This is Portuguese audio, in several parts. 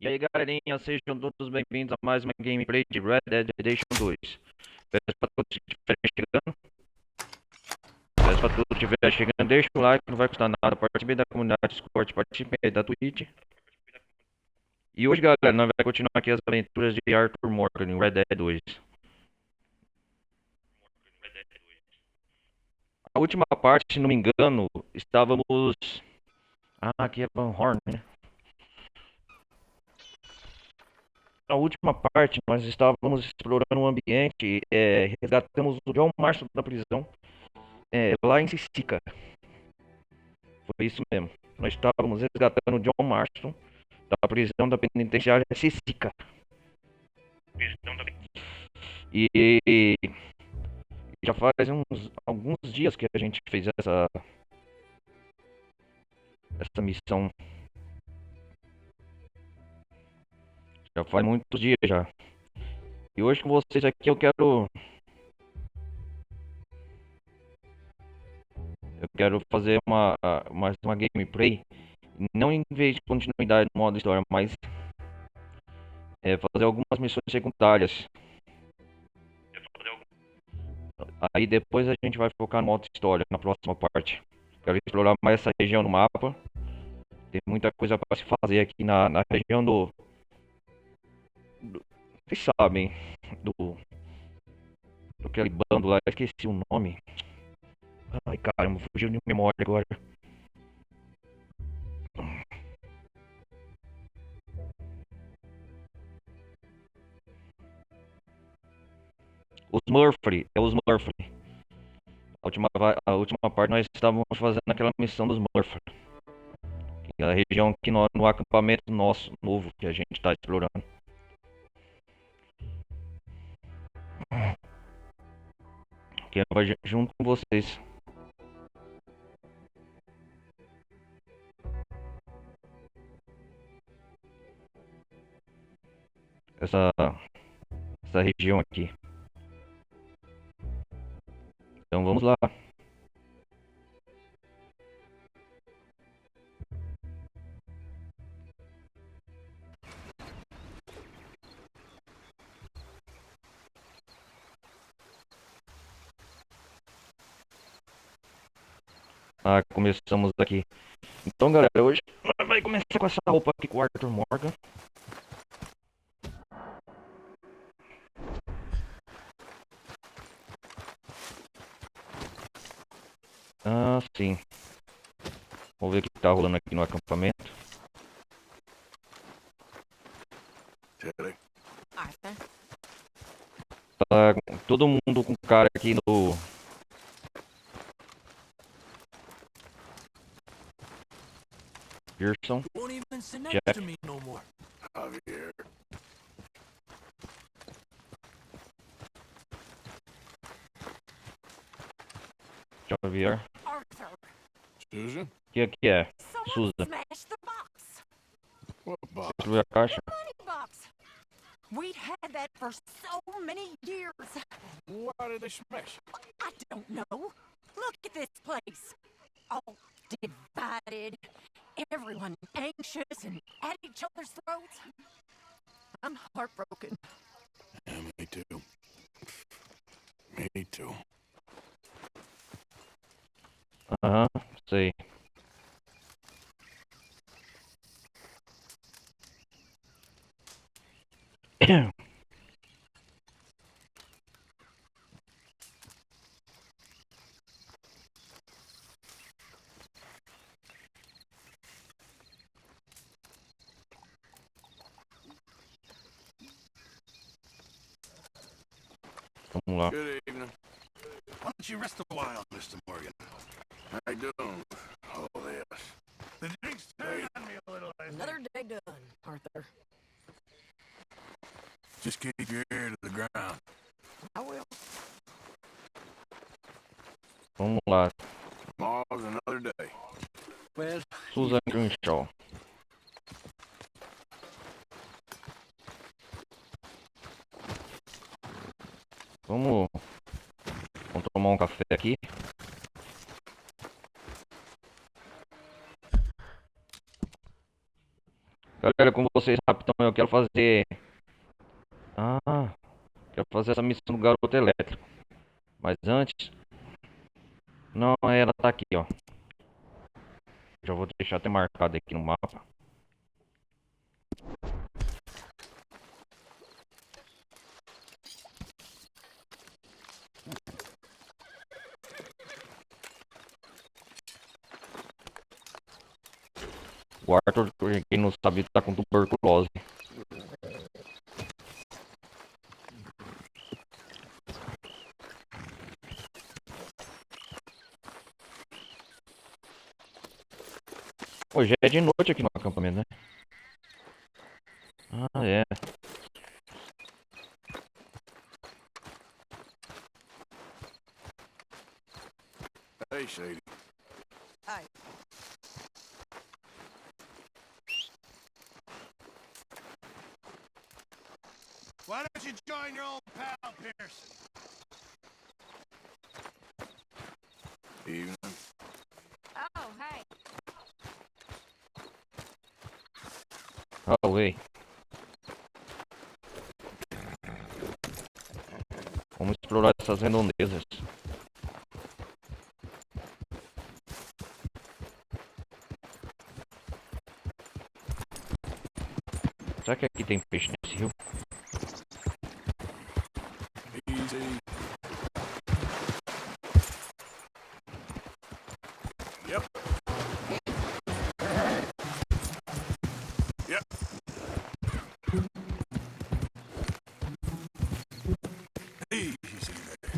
E aí, galerinha, sejam todos bem-vindos a mais uma gameplay de Red Dead Redemption 2. Peço pra todos que estiverem chegando, deixa o like, não vai custar nada. Participe da comunidade Discord, participe aí da Twitch. E hoje, galera, nós vamos continuar aqui as aventuras de Arthur Morgan em Red Dead 2. A última parte, se não me engano, estávamos... aqui é Van Horn, né? Na última parte, nós estávamos explorando o ambiente, resgatamos o John Marston da prisão, lá em Sisica. Foi isso mesmo. Nós estávamos resgatando o John Marston da prisão da penitenciária Sisica. E já faz alguns dias que a gente fez essa missão. Já faz muitos dias já. E hoje com vocês aqui eu quero fazer mais uma gameplay. Não em vez de continuidade no modo história, mas fazer algumas missões secundárias. Aí depois a gente vai focar no modo história na próxima parte. Quero explorar mais essa região no mapa. Tem muita coisa para se fazer aqui na região vocês sabem, do, do aquele bando lá, esqueci o nome. Ai caramba, fugiu de memória agora. Os Murphy, é os Murphy. A última parte nós estávamos fazendo aquela missão dos Murphy. Que é a região aqui no acampamento nosso, novo, que a gente está explorando. Que vai junto com vocês. Essa região aqui. Então vamos lá. Começamos aqui. Então, galera, hoje vai começar com essa roupa aqui com o Arthur Morgan. Sim. Vamos ver o que tá rolando aqui no acampamento. Arthur. Tá todo mundo com cara aqui no... Pearson. Won't even sit next Jack. to me no more. Javier. Xavier. Arthur. Susan? Que é? Someone Susan. smashed the box. What box? Destruiu a caixa? The money box. We'd had that for so many years. Why did they smash it? I don't know. Look at this place. All divided. Everyone anxious and at each other's throats. I'm heartbroken. Yeah, me too. Me too. Sei. Vamos lá. Good evening. Why don't you rest a while, Mr. Morgan? I don't. Oh, this. The drink's turning on me a little. Another day done, Arthur. Just keep your ear to the ground. I will. Vamos lá. Tomorrow's another day. Well, Susan Crenshaw. Vamos tomar um café aqui. compartilhar com vocês rapidão. Eu quero fazer. Ah, quero fazer essa missão do garoto elétrico. Mas antes. Não, ela tá aqui, ó. Já vou deixar até marcado aqui no mapa. O Arthur, quem não sabe, tá com tuberculose. Hoje é de noite aqui no acampamento, né? Ah, é. Hey, Shady. Hi. Why don't you join your old pal Pearson? Evening. Oh, hey. Oh, ei. Vamos explorar essas redondezas. Será que aqui tem peixe nesse rio? Easy. Yep. Yep. Easy there.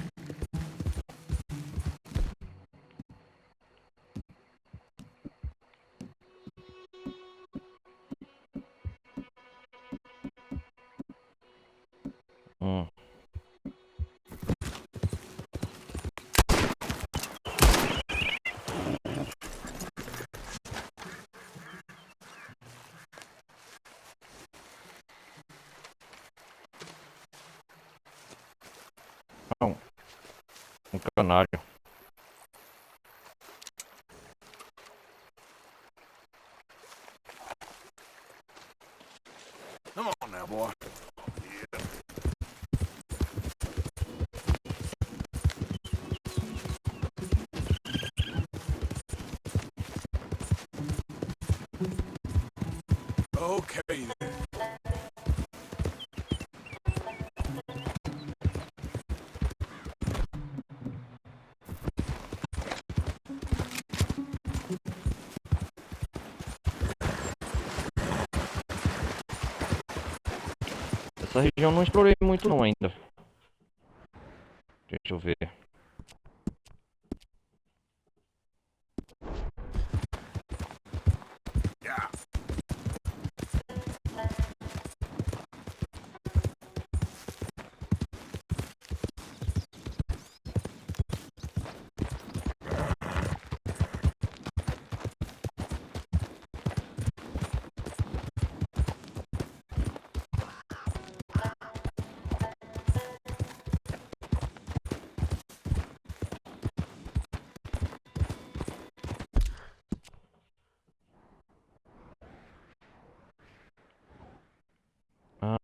Hum. Não. Um canário. Come on now, boy. Okay then. Essa região não explorei muito não ainda. Deixa eu ver. Yeah.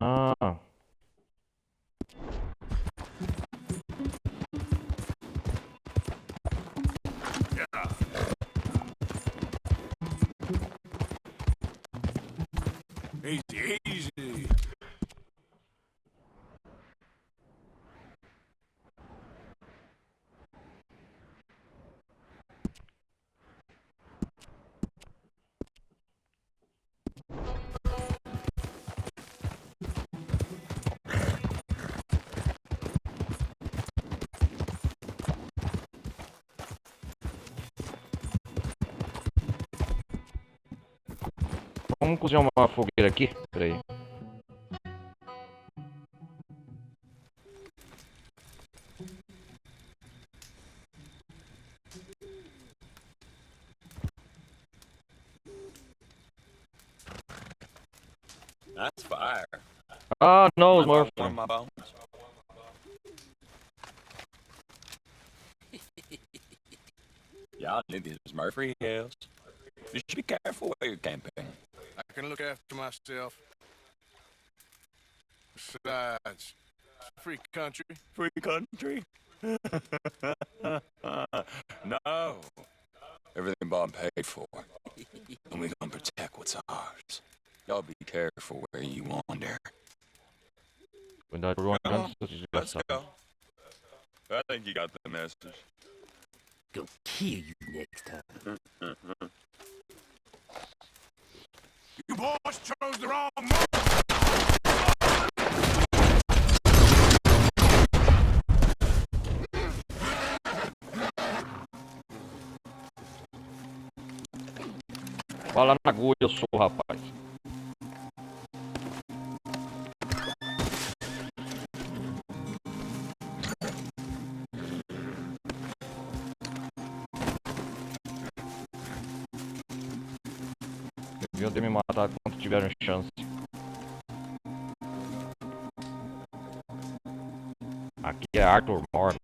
Ah. Easy, easy. Vamos cozinhar uma fogueira aqui? Pera aí. That's fire. Ah, não, Mind if I Smurf. warm my bones? Y'all knew these was Murphy Hills. You should be careful where you're camping. I can look after myself. Besides, it's a free country. Free country? No. Everything Bob paid for. And we gonna protect what's ours. Y'all be careful where you wander. Cuidado por uma grande Let's desgraçada. go. I think you got the message. Go kill you next time. You boys chose the wrong move. Fala na agulha, eu sou rapaz. Deviam ter me matado quando tiveram chance. Aqui é Arthur Morgan.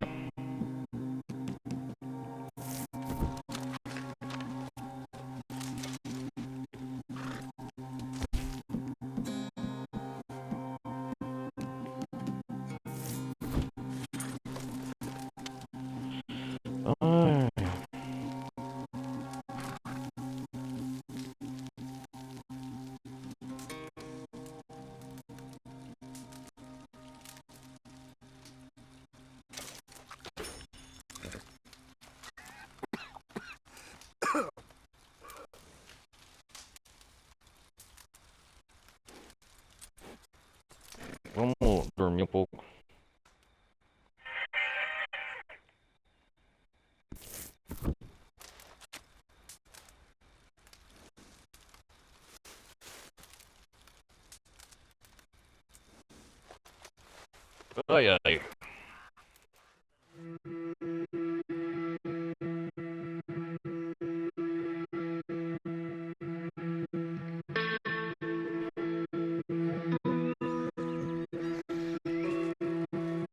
Ai. Vamos dormir um pouco. Ai, ai.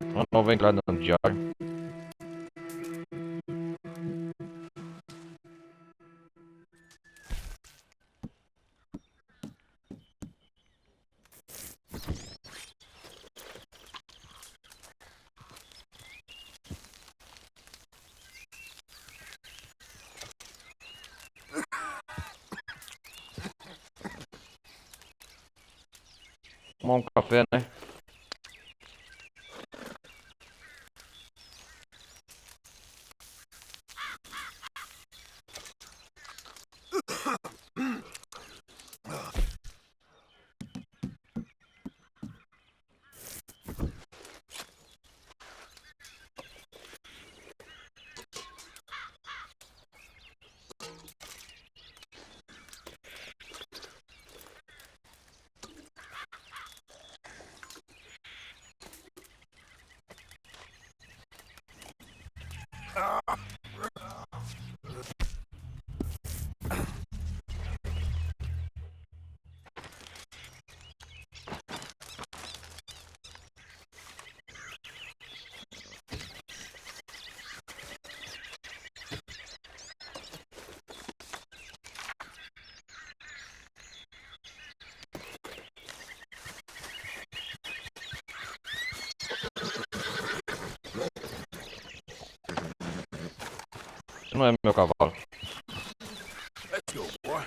Uma nova entrada no diário. Tomar um café, né? Esse não é meu cavalo. Let's go, boy.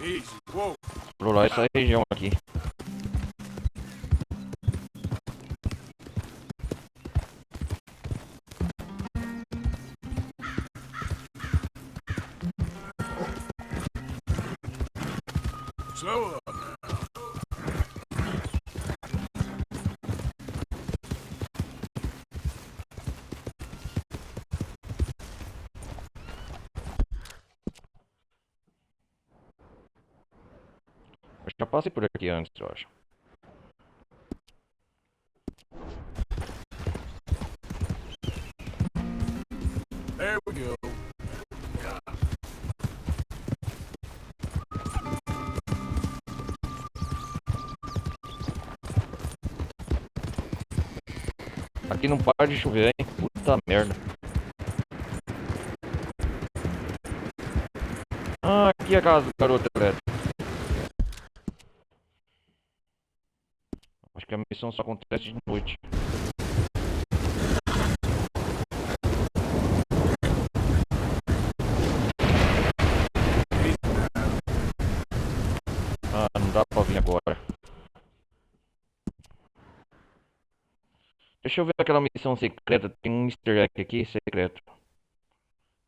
Easy. Whoa. Explorar essa região aqui. Slow up. Eu já passei por aqui antes, eu acho. There we go. Aqui não para de chover, hein? Puta merda. Ah, aqui é a casa do garoto elétrico. Acho que a missão só acontece de noite. Ah, não dá pra vir agora. Deixa eu ver aquela missão secreta. Tem um easter egg aqui, secreto.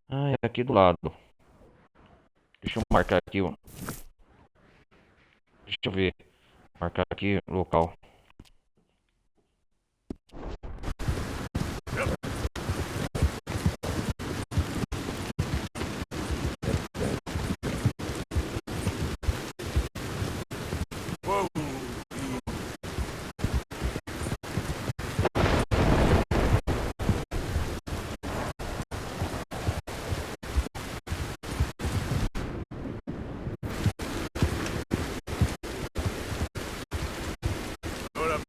Ah, é aqui do lado. Deixa eu marcar aqui, ó. Deixa eu ver. Marcar aqui o local. Whoa. Hold up.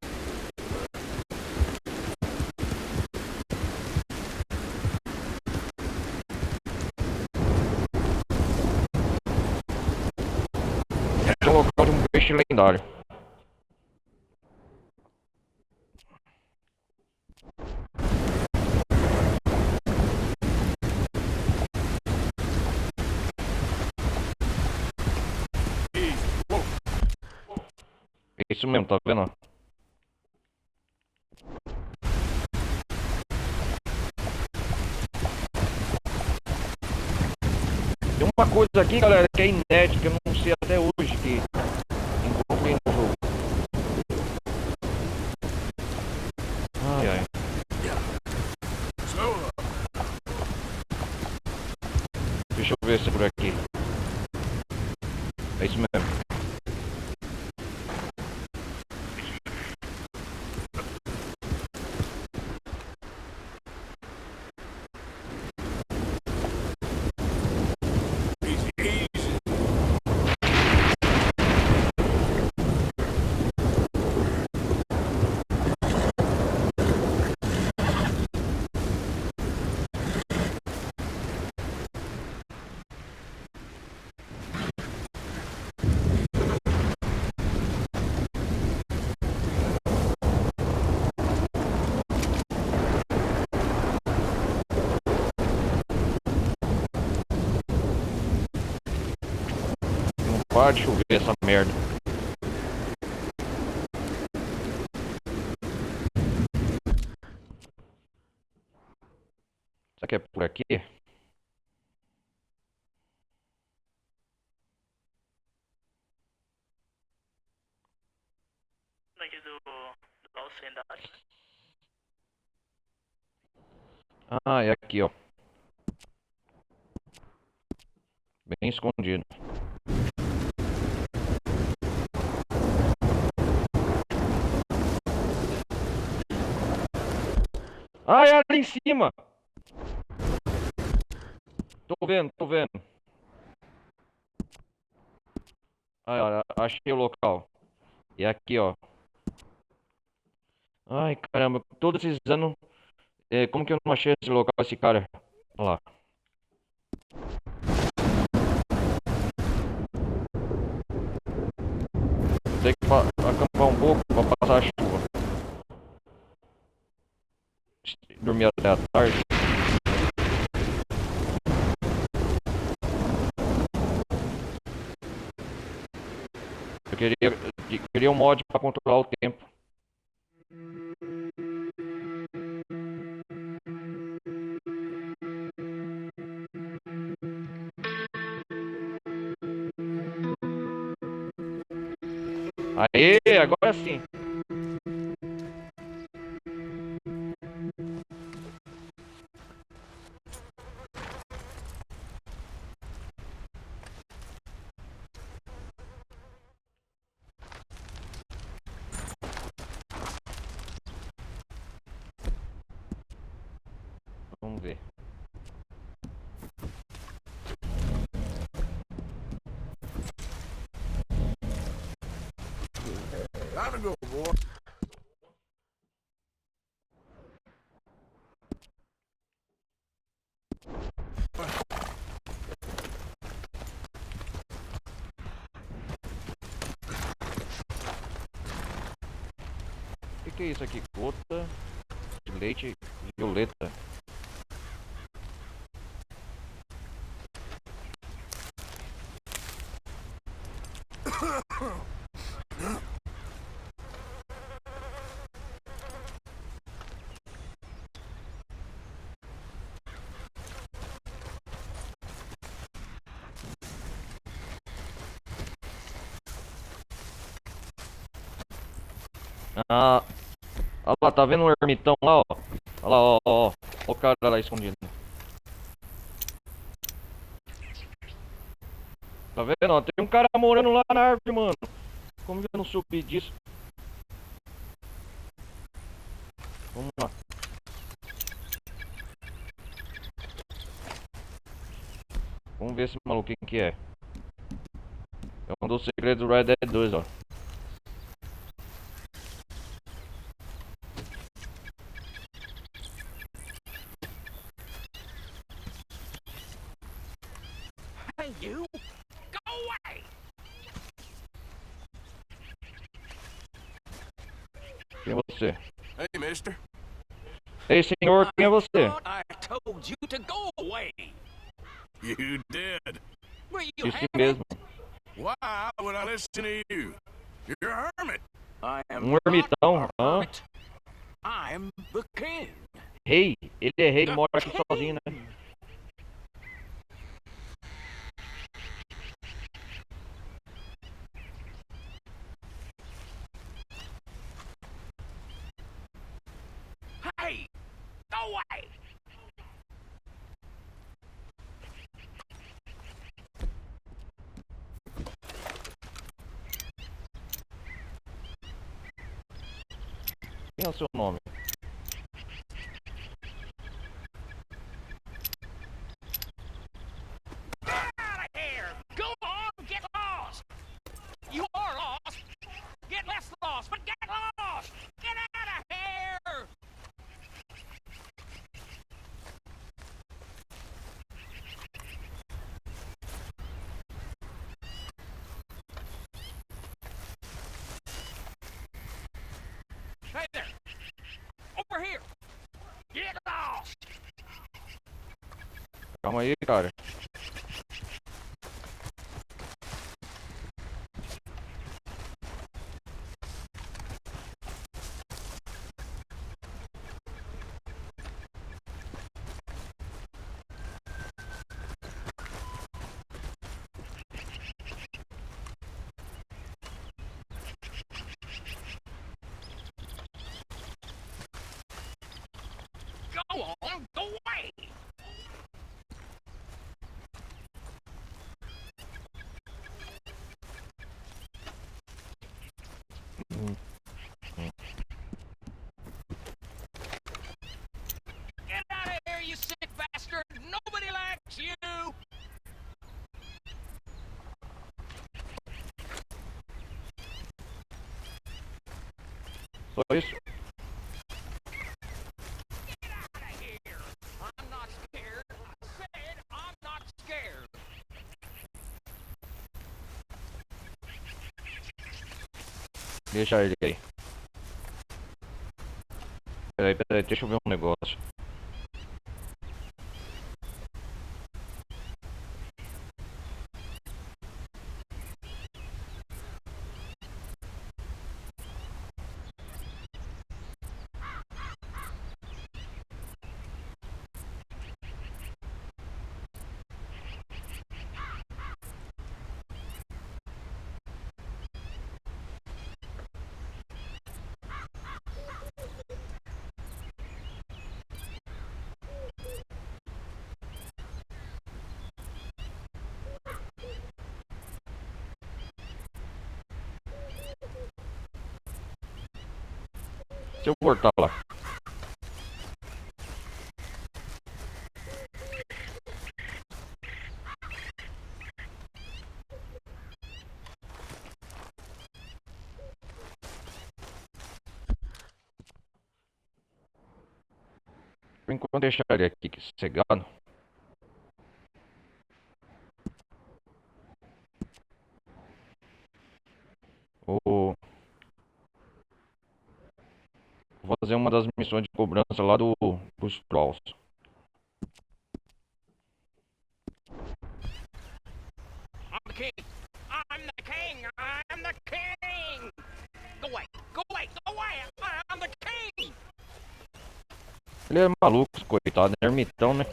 É um local de um peixe lendário. Easy. Whoa. É isso mesmo, tá vendo? Tem uma coisa aqui, galera, que é inédita, que eu não sei até hoje, que encontrei no jogo. Ai, ai. Slow up. Deixa eu ver se é por aqui. É isso mesmo. Easy, easy. Não para de chover essa merda. Será que é por aqui? Aqui do Alcendade. Ah, é aqui, ó. Bem escondido. Ah, é ali em cima! Tô vendo, tô vendo. Ah, achei o local. E aqui, ó. Ai, caramba, todos esses anos. Como que eu não achei esse local, esse cara? Olha lá. Tem que acampar um pouco pra passar a chuva. Dormir até a tarde. Eu queria um mod pra controlar o tempo. Aê, agora sim. Vamos ver. Time to go, boy. que é isso aqui? Gota de leite violeta. Ah, olha lá, tá vendo um ermitão lá, ó? Olha lá, ó, ó, ó. Ó o cara lá escondido. Tá vendo? Ó, tem um cara morando lá na árvore, mano. Como que eu não soube disso? Vamos lá. Vamos ver esse maluco quem que é. É um dos segredos do Red Dead 2, ó. Hey, you! Go away! Quem é você? Hey, mister. Ei, senhor, quem é você? Thought I told you to go away. You did. Will you Isso have mesmo. it? Why would I listen to you? You're a hermit. I am Um ermitão, not a hã? hermit. I'm the king. Rei. Ele é rei, mora aqui sozinho, né? Hey! Go away! Quem é o seu nome? Out of here! Go on, get lost! You are lost! Get less lost, but get lost! Get out of here! Hey there! Over here! Get lost! Calma aí, cara. Go on, go away! Get out of here, you sick bastard! Nobody likes you! Só isso? Get out of here! I'm not scared. I said I'm not scared. Deixa ele aí. Peraí, deixa eu ver um negócio. Se eu voltar lá. Por enquanto deixar ele aqui cegado. O... fazer uma das missões de cobrança lá dos Trolls. I'm the king. I'm the king. I'm the king. Go away. Go away. Go away. I'm the king. Ele é maluco, coitado, é ermitão, né?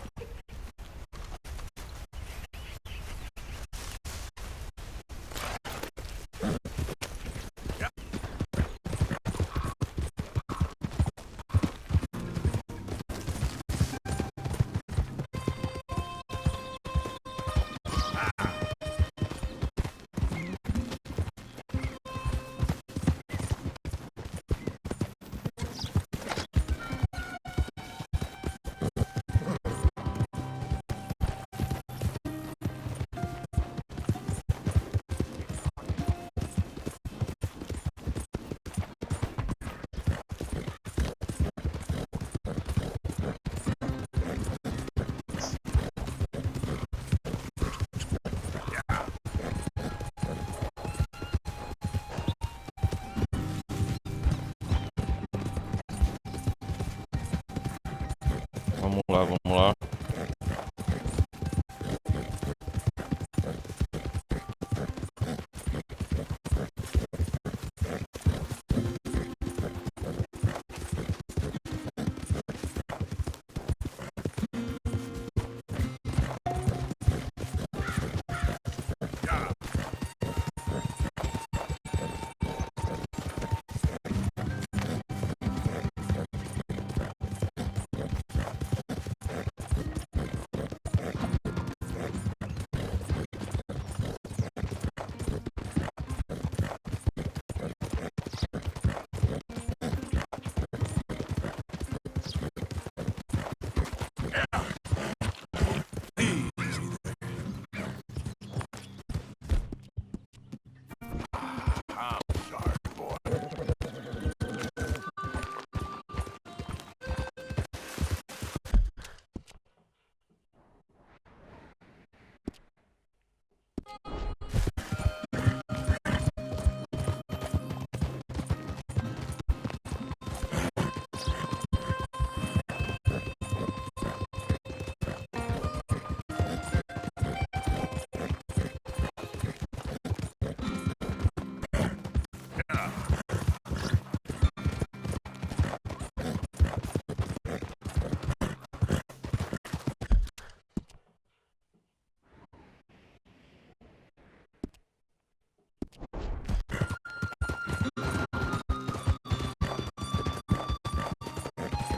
Vamos lá, vamos lá.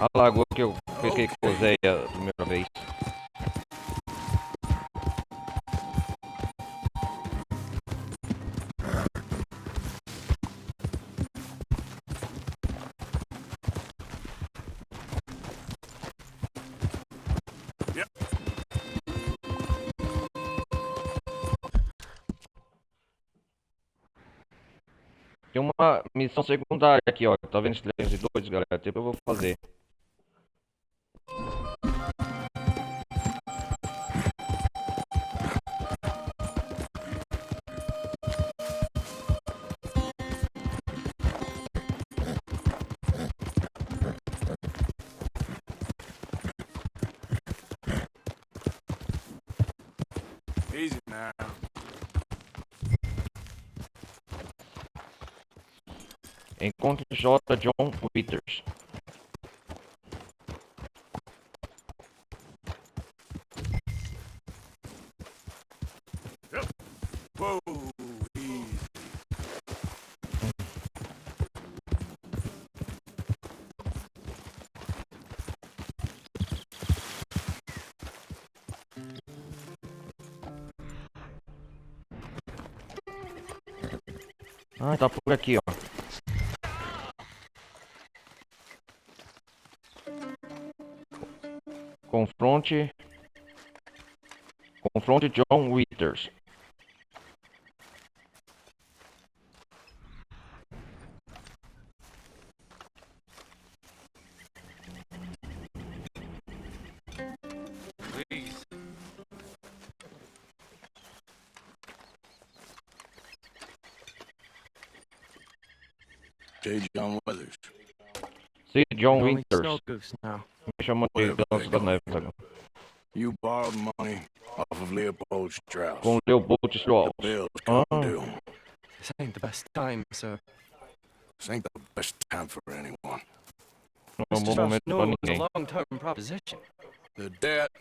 A lagoa que eu peguei com o Zé a primeira vez. Tem uma missão secundária aqui, ó. Tá vendo esse 302, galera? Depois eu vou fazer. Easy now. Encontre J. John Withers. Whoa, easy. Ah, tá por aqui, ó. Confronte John Withers. Please. J. John Weathers. Sim, John Only Winters. Snow Goose now. Me chamam de Ganso da Neve, sabe? You borrowed money off of Leopold Strauss. Com Leopold Strauss. The bills come Ah. due. This ain't the best time, sir. This ain't the best time for anyone. Não é um Mr. bom Strauss momento knew pra it was ninguém. a long-term proposition. The debt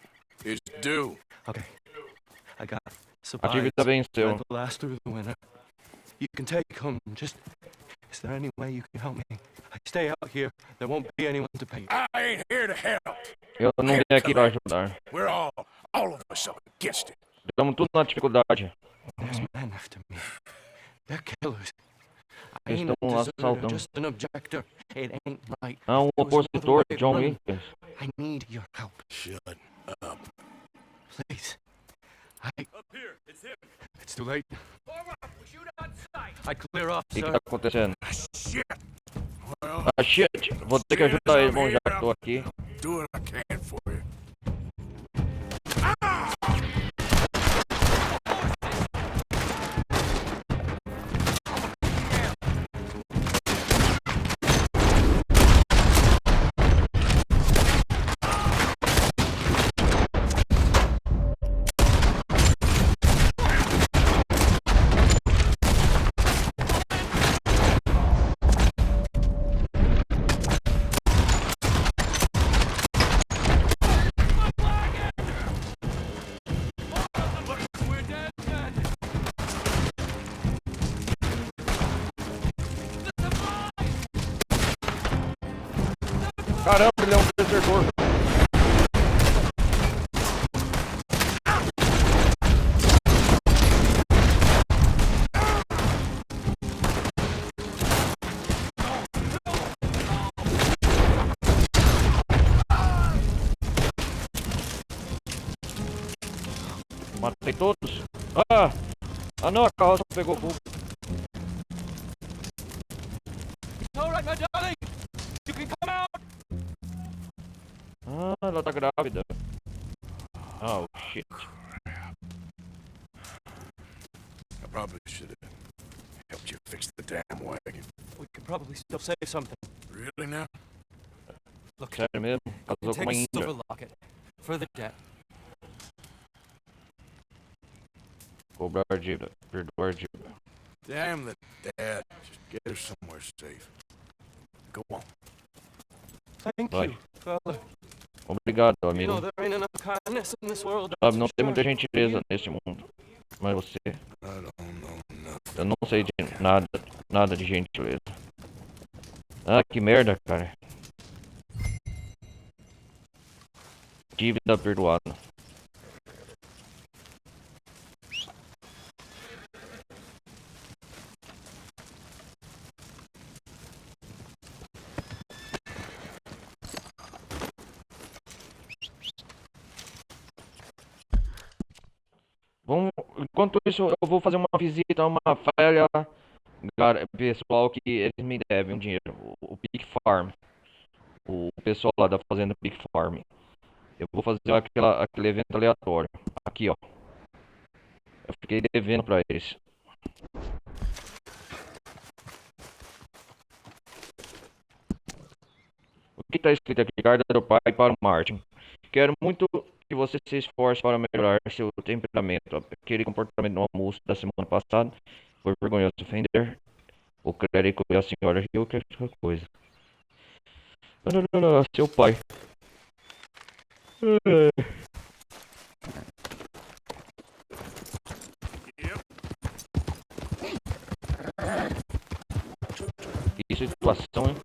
is due. Okay. I got A supplies dívida venceu. that'll last through the winter. You can take them. Just, is there any way you can help me? I stay out here. There won't be anyone to pay. I ain't here to help. Eu não vim aqui pra ajudar. We're all of us up against it. Estamos tudo na dificuldade. There's men after me. They're killers. I Eles ain't a estão deserter, assaltando. just an objector. It ain't right. Há um There was no opositor, other way of John running. Winters. I need your help, Shut up. please. Up here, it's him. It's too late. Shoot on sight. I clear off, O que sir. tá acontecendo? Shit. Well, Ah, shit! Vou ter que ajudar ele, bom, já que tô aqui. do what I can for you. Caramba, ele é um desertor. Matei todos. Ah! Ah não, a carroça pegou fogo. All right, my darling. You can come out. Ah, ela tá grávida. Oh, shit. I probably should have helped you fix the damn wagon. We could probably still say something. Really now? Look, Sério mesmo? Casou com take uma a índia. silver locket for the debt. Cobrar dívida. Perdoar dívida. Damn the dad. Just get her somewhere safe. Go on. Thank Vai. you, fella. Obrigado, You amigo. know there ain't enough kindness in this world. Sabe, não tem muita Sure. gentileza nesse mundo. Mas você, I don't know nothing. eu não sei de nada de gentileza. Ah, que merda, cara. Dívida perdoada. Vamos, enquanto isso, eu vou fazer uma visita a uma feira pessoal que eles me devem um dinheiro. O Pig Farm. O pessoal lá da fazenda Pig Farm. Eu vou fazer aquele evento aleatório. Aqui, ó. Eu fiquei devendo pra eles. O que tá escrito aqui? Carta do pai para o Martin. Quero muito que você se esforce para melhorar seu temperamento. Aquele comportamento no almoço da semana passada foi vergonhoso. Ofender o clérigo e a senhora Hill, que é outra coisa. Não, seu pai. Que situação, hein?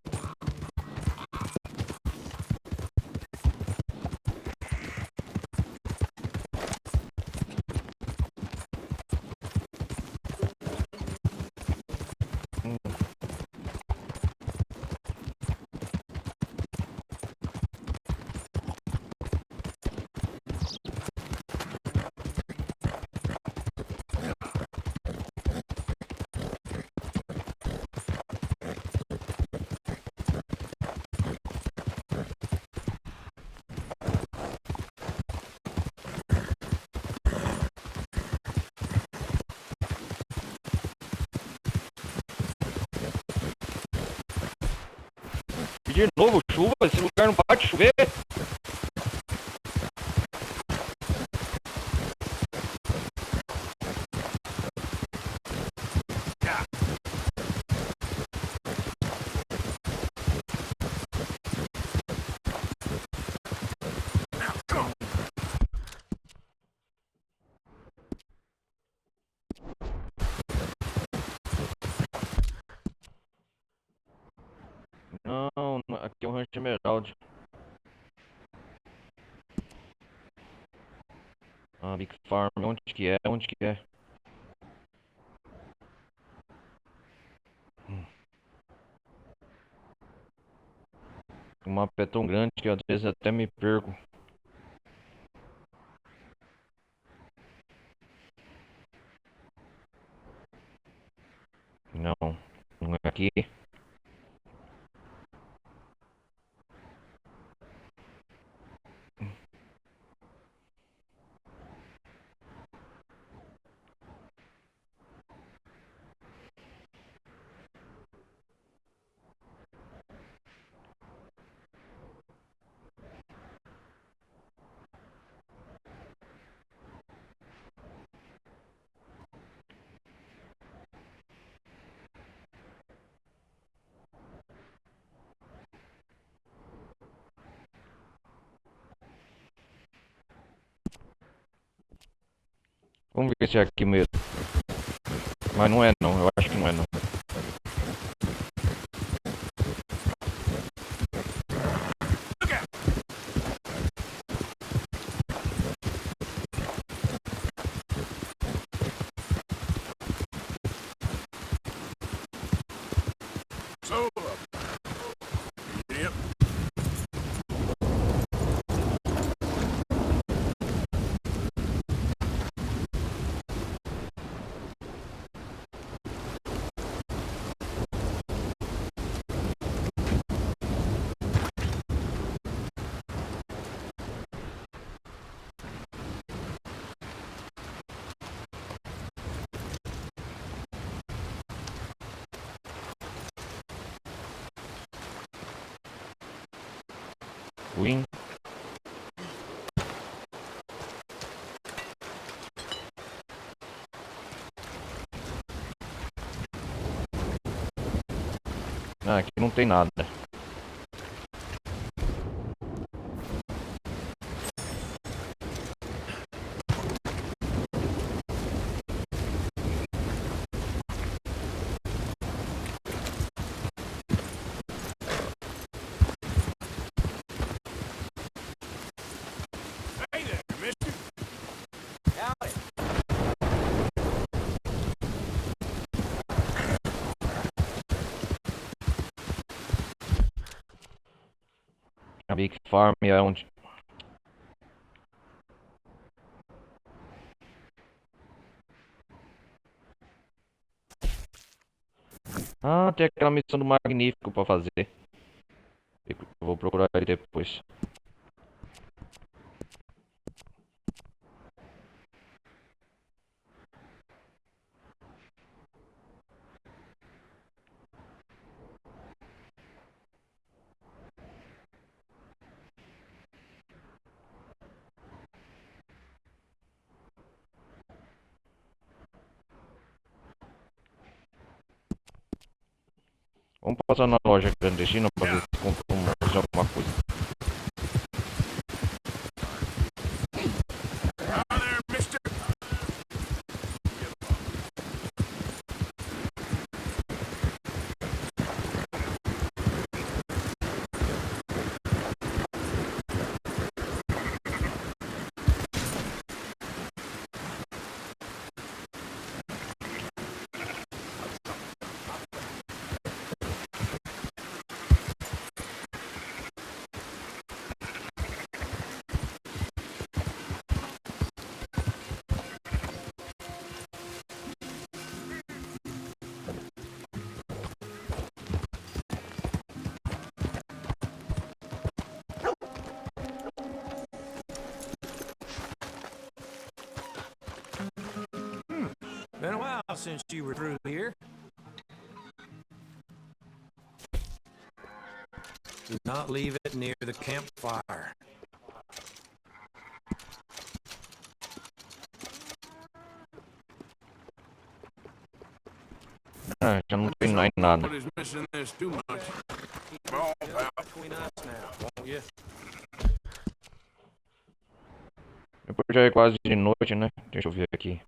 De novo, chuva? Esse lugar não para de chover? Não, aqui é o Rancho Emerald. Ah, Big Farm, onde que é? Onde que é? O mapa é tão grande que às vezes até me perco. Não, não é aqui. Vamos ver se é aqui mesmo. Mas não é não, eu acho que não é não. So, yep. Win. Ah, aqui não tem nada. Hey there, mister. A Big Farm é onde... Ah, tem aquela missão do Magnífico pra fazer. Eu vou procurar ele depois. Vamos passar na loja clandestina pra ver se compramos alguma coisa. Hi there, mister. Been a while since you were through here. Do not leave it near the campfire. Ah, já não tem mais nada. Nobody's missing this too much. Oh, pal. Between us now, won't you? Depois já é quase de noite, né? Deixa eu ver aqui.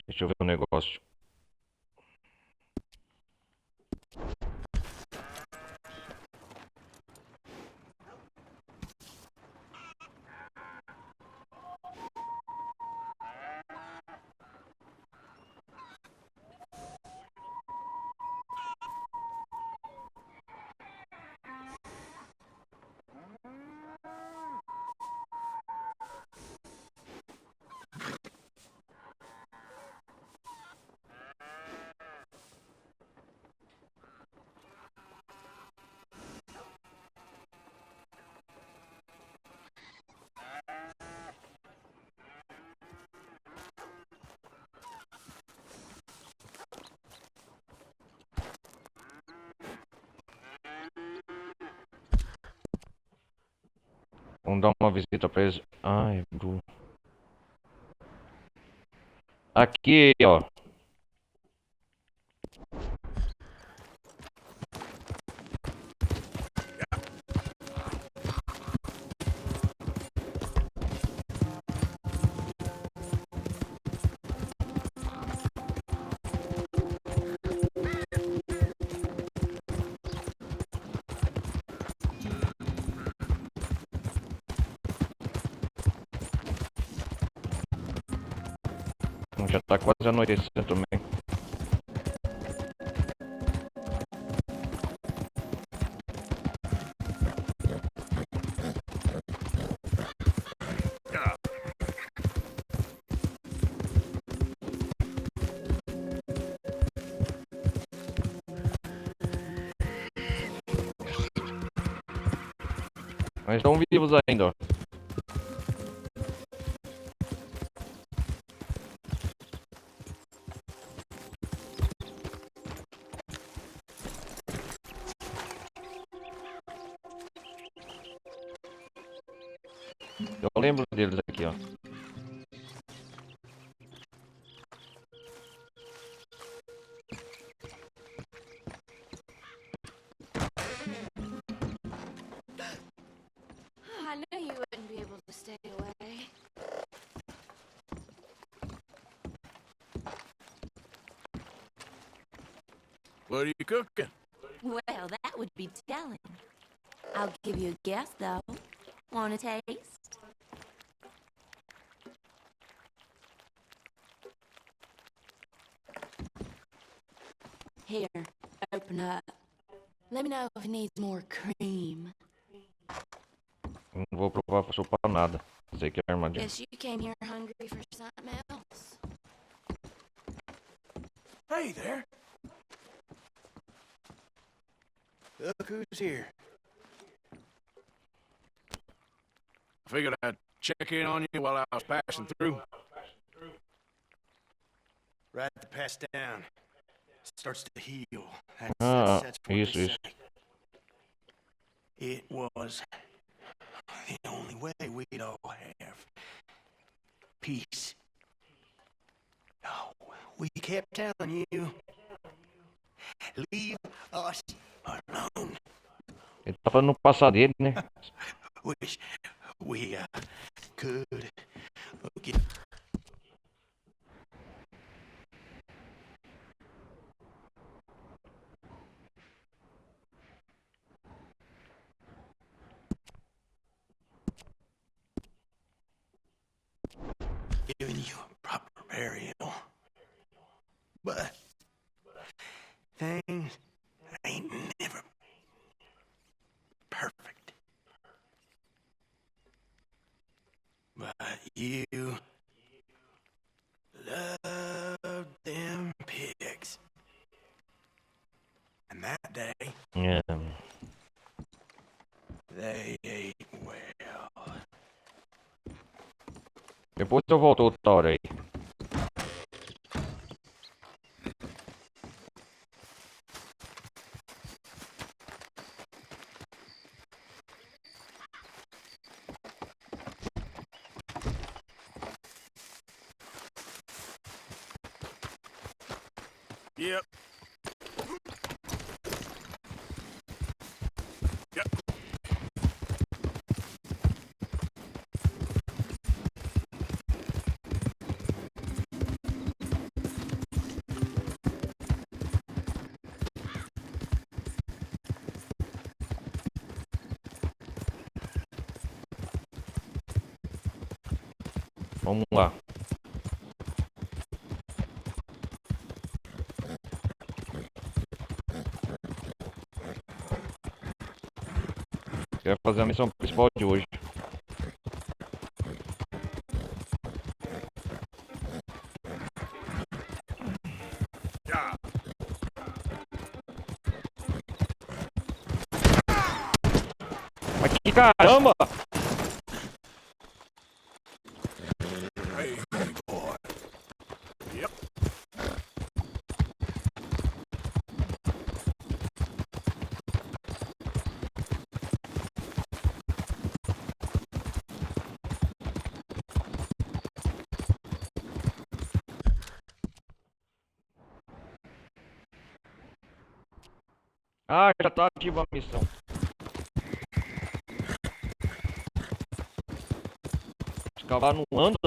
Deixa eu ver o negócio. Vamos dar uma visita pra eles. Ai, Bru. Aqui, ó. Já tá quase anoitecendo também. Mas estão vivos ainda, ó. Eu lembro deles aqui, ó. I knew you wouldn't be able to stay away. What are you cooking? Well, that would be telling. I'll give you a guess, though. Want a taste? Here, open up. Let me know if it needs more cream. Não vou provar pra chupar nada. Sei que é armadilha. Guess you came here hungry for something else. Hey there. Look who's here. Figured I'd check in on you while I was passing through. Right to pass down. Starts to heal. Ah, what isso, they isso. say. It was the only way we'd all have peace. Oh, we kept telling you, leave us alone. Ele tava no passado dele, né? Wish we could get. Giving you a proper burial. But things ain't never perfect. But you love them pigs. that day. É. They ate well. Depois eu volto outra hora aí. Yep. Yep. Vamos lá. Quero fazer a missão principal de hoje. Yeah. Mas que caramba! Hey, boy. Yep. Ah, já tá ativa a missão. Esse cavalo não anda?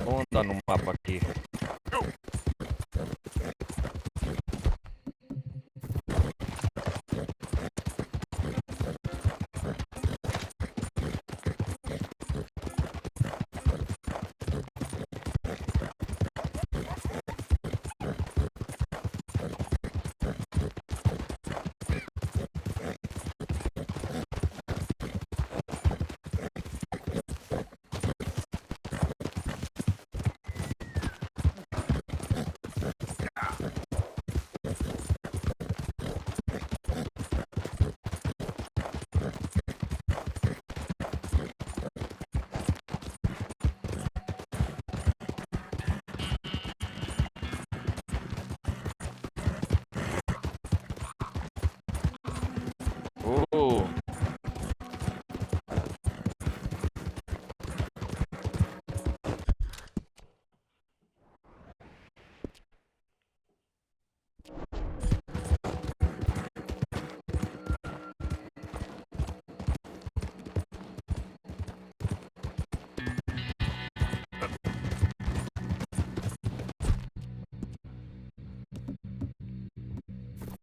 Vamos andar no mapa aqui. Oh.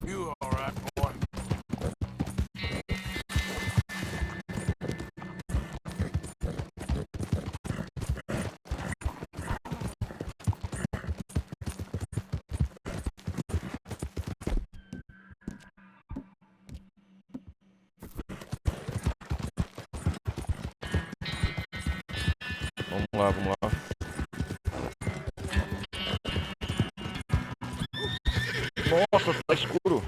You all right, boy? Vamos lá, vamos lá. Nossa, tá escuro.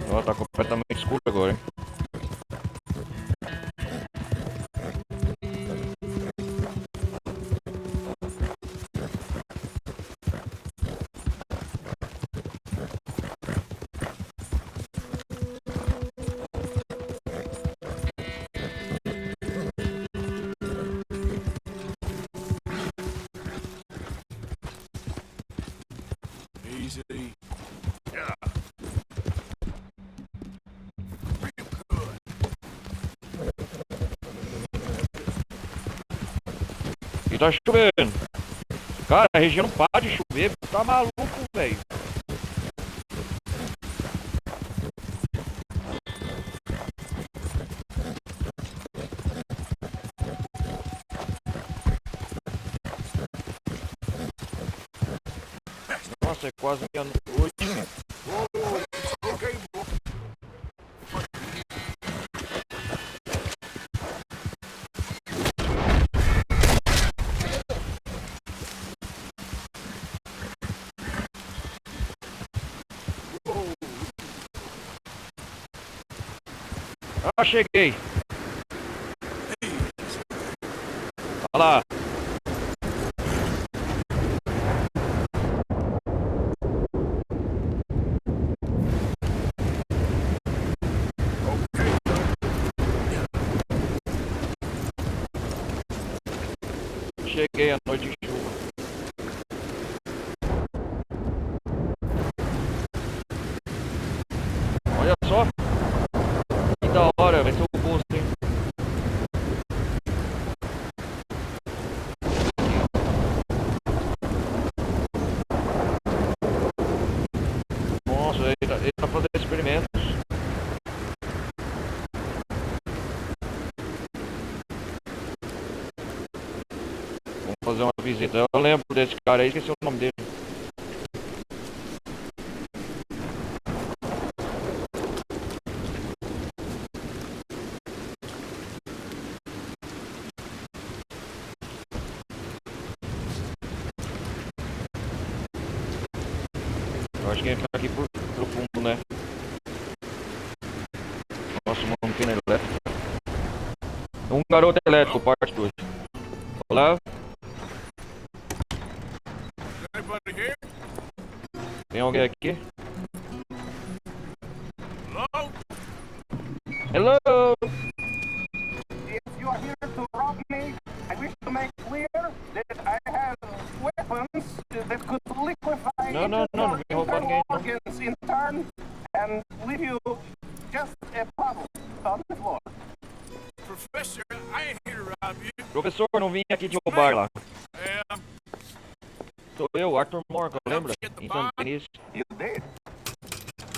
Ó, tá completamente escuro agora, hein? Easy. Yeah. E tá chovendo. Cara, a região não para de chover. Tá maluco, velho. Nossa, é quase meia-noite. Ah, cheguei. Olha lá. Cheguei à noite de chuva. Olha só. Que da hora, vai ser o gosto, hein? Nossa, ele tá fazendo experimentos. Vamos fazer uma visita. Eu lembro desse cara aí, esqueci o nome dele. Eu acho que ele tá aqui pro fundo, né? Nossa, uma antena elétrica. Um garoto elétrico, parte 2. Olá, Anybody here? tem alguém aqui? Hello? Hello! If you are here to rob me, I wish to make clear that I have weapons that could liquefy No, no, no, your we hope internal again. organs in turn and leave you just a puddle on the floor. Professor, I ain't here to rob you. Professor, não vim aqui te roubar lá. Yeah, Sou eu, Arthur Morgan, lembra? Em São Denis. You did?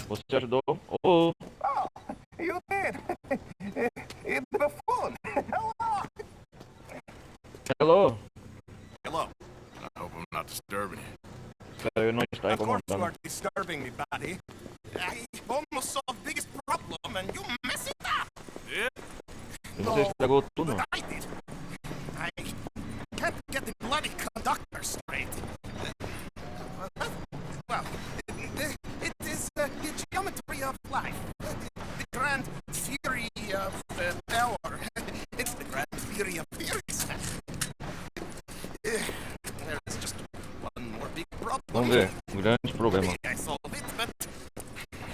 Você ajudou? Oh, Oh, you did. It's the phone. Hello. hello. hello. I hope I'm not disturbing you. Espero eu não estar Of course you incomodando. are disturbing me, buddy. I almost solved the biggest problem and you mess it up. Yeah? Você estragou tudo. But I did. I can't get the bloody conductor straight. Well, it is the geometry of life. The grand theory of power. It's the grand theory of theories. There is just one more big problem. Vamos ver. Um grande problema. I solve it, but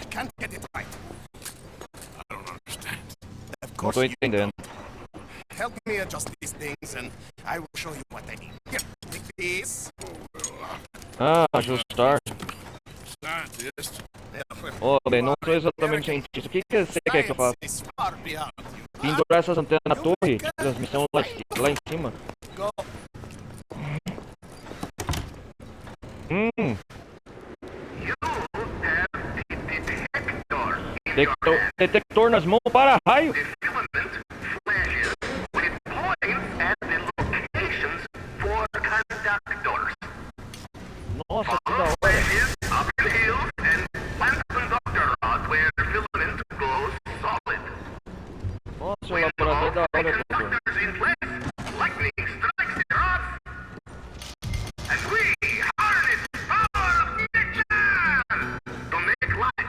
I can't get it right. I don't understand. Of Não course tô you entendendo. help me adjust these things and I will show you what I mean. Here, take this. Ah, ajustar. Scientist. Oh, bem, não sou exatamente cientista. O que você quer que eu faça? Science is far beyond you. Pendurar essas antenas na torre de transmissão lá em cima? Go. Detector nas mãos para raio? Nossa, que da hora. Nossa, o laboratório da hora, doutor.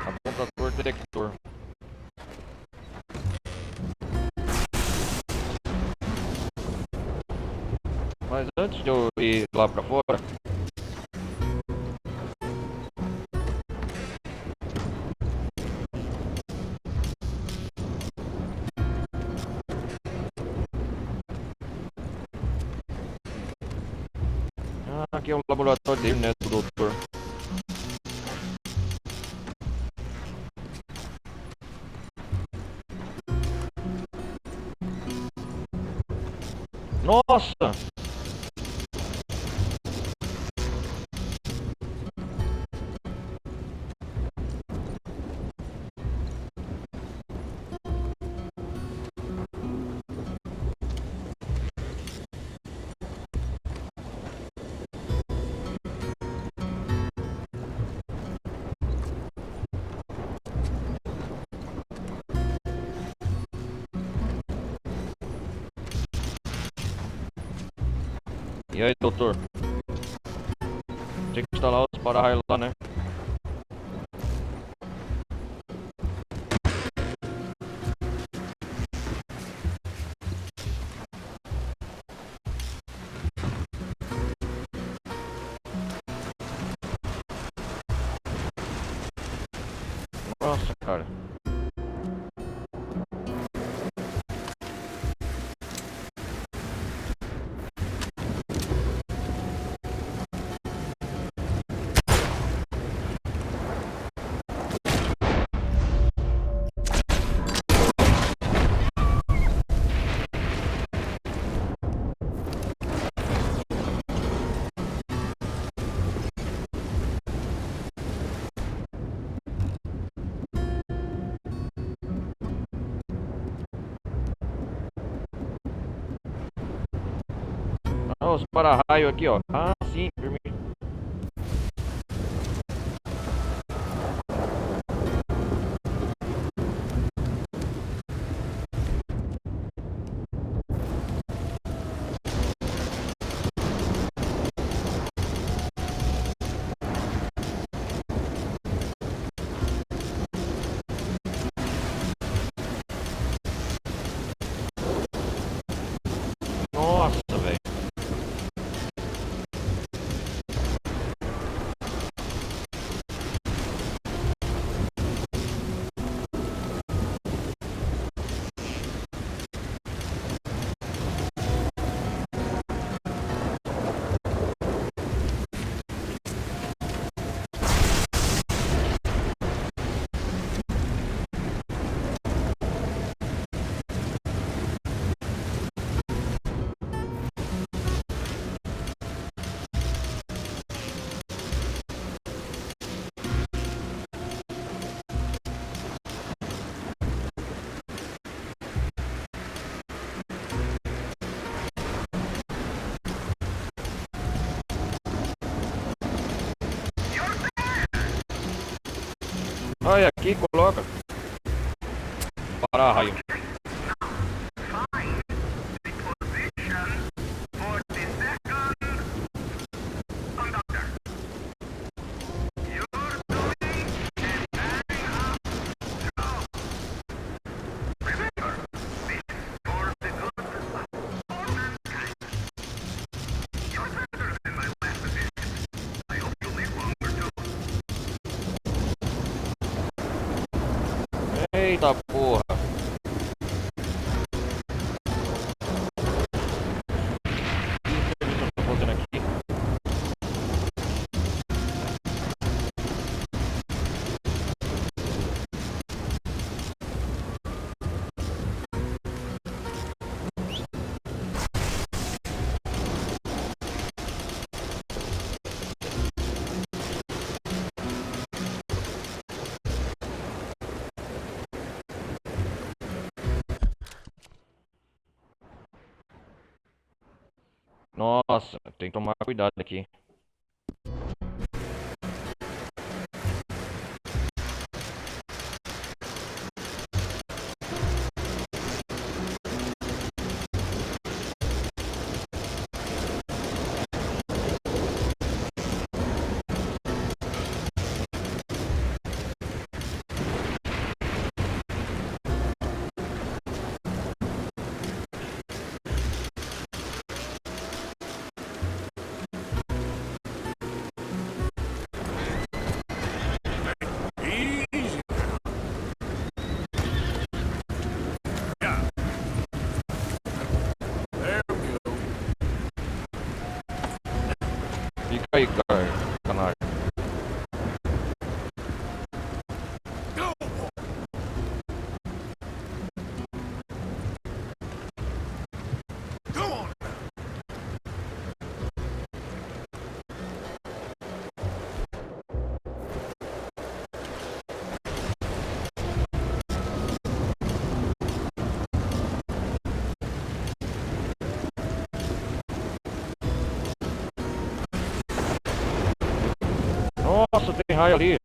Apontador detector. Mas antes de eu ir lá pra fora, aqui é o laboratório dele, né, do doutor. Nossa! E aí, doutor? Tem que instalar os para-raios lá, né? Nossa, cara. Ah, os para-raio aqui, ó. Ah, sim, vermelho. Nossa, velho. Olha aqui, coloca. Para-raio. Eita porra. Que serviço eu tô fazendo aqui? Nossa, tem que tomar cuidado aqui. Easy. Yeah. There we go. Fica aí, cara, canário. Go. Go on. Nossa, tem raio ali.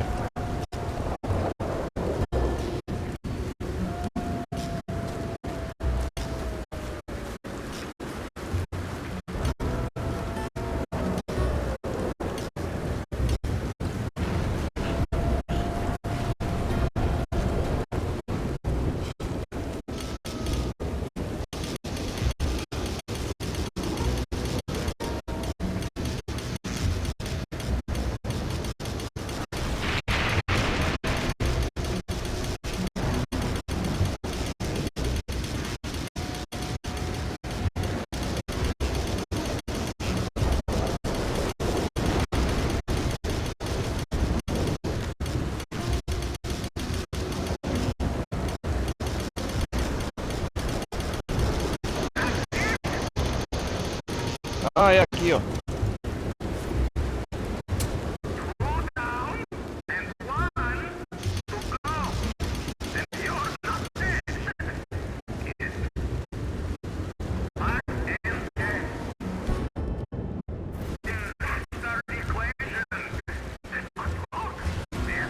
Ah, é aqui, ó.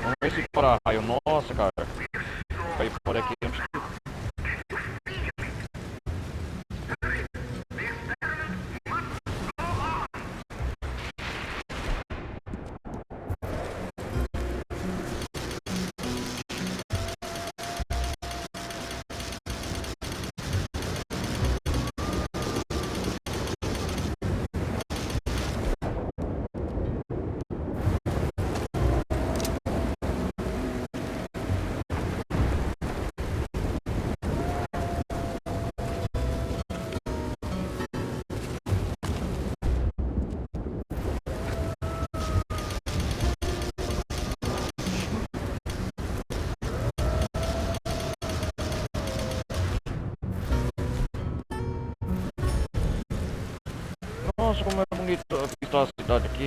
Vamos ver se para raio. Nossa, cara. Vai por aqui. Nossa, como é bonito a cidade aqui.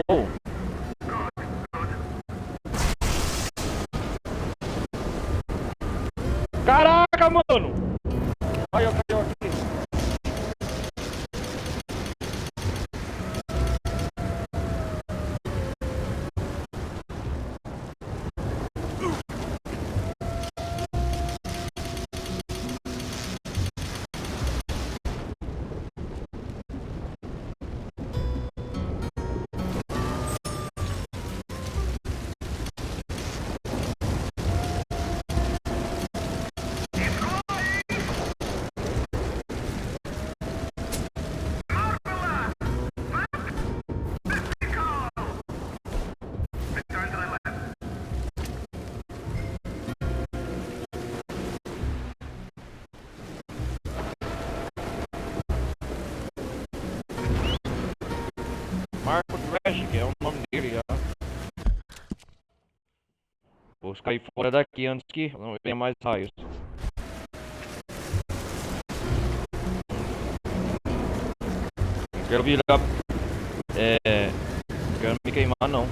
Uou! Caraca, mano! Aí, ó, caiu aqui. Marcos Magic é o nome dele, ó. Vou cair fora daqui antes que não venha mais raios. Não quero virar. Não quero me queimar, não.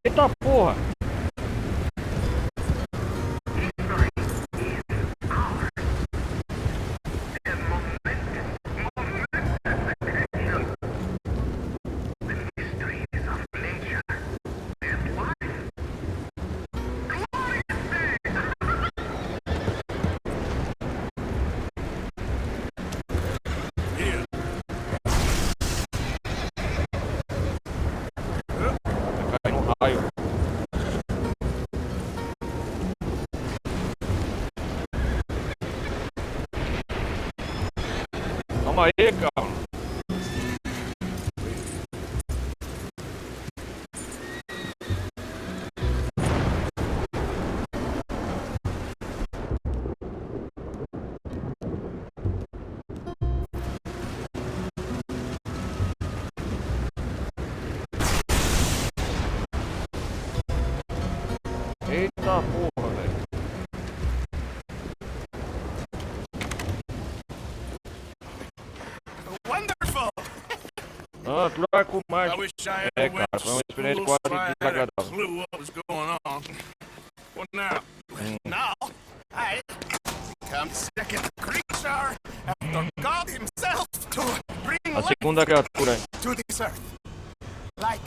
Eita porra! Vai cair um raio. Calma aí, cara. Eita porra, velho. Wonderful! Ah, tu vai com mais. I wish I É, had cara, went foi uma to experiência school quase so I had a desagradável. clue what was going on. What now? Now, I become second creature after God himself to bring A life segunda criatura. to this earth. Like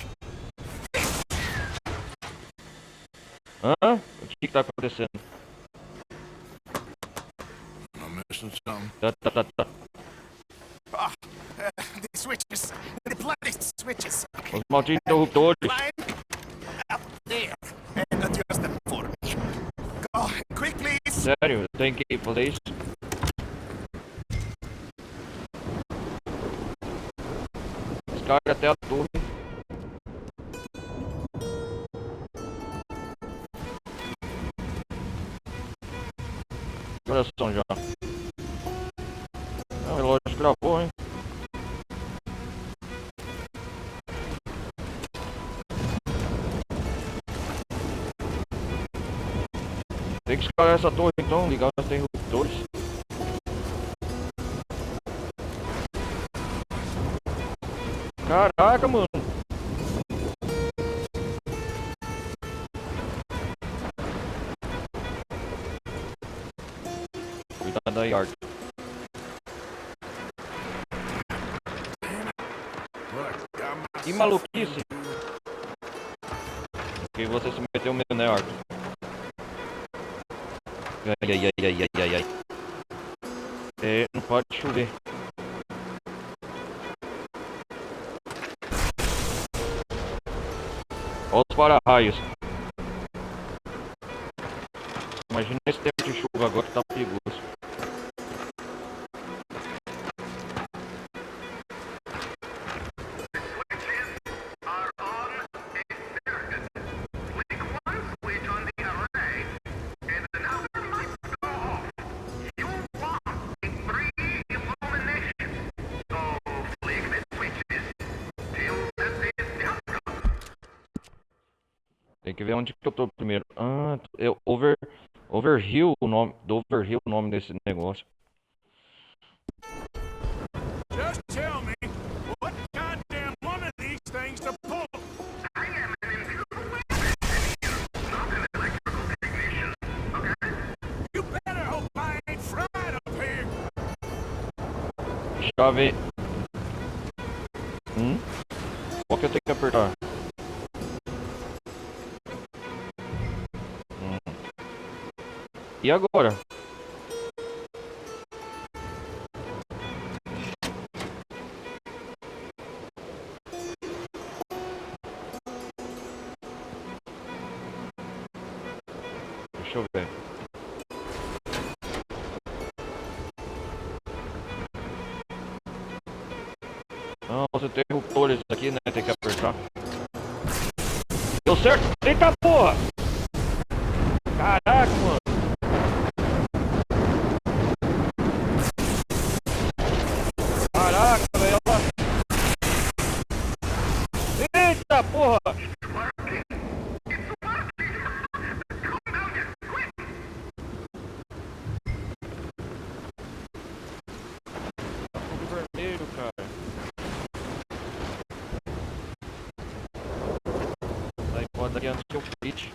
Hã? O que tá acontecendo? I'm missing something. Tá. the switches, the bloody switches. Os malditos interruptores. Climb up there and adjust them for me. Go quick, please. Sério, eu tenho que fazer isso? Descarga até a torre. Coração já. O relógio gravou, hein? Tem que escalar essa torre então, ligar os interruptores. Caraca, mano. Cuidado aí, Art. Que maluquice. Porque você se meteu mesmo, né, Art? Ai. É, não pode chover. Olha os para-raios. Imagina esse tempo de chuva agora que tá perigoso. Tem que ver onde que eu tô primeiro. Ah, é Overhill o nome. Overhill o nome desse negócio. Just tell me what goddamn one of these things to pull. I am an not an electrical technician, okay? You better hope I ain't fried up here. Chave. Qual que eu tenho que apertar? E agora? Deixa eu ver. Não, os interruptores aqui, né? Tem que apertar. Deu certo? Eita porra! Caraca, mano! Caraca, velho! Eita porra! Tá tudo vermelho, cara. Sai fora daqui antes que eu frite.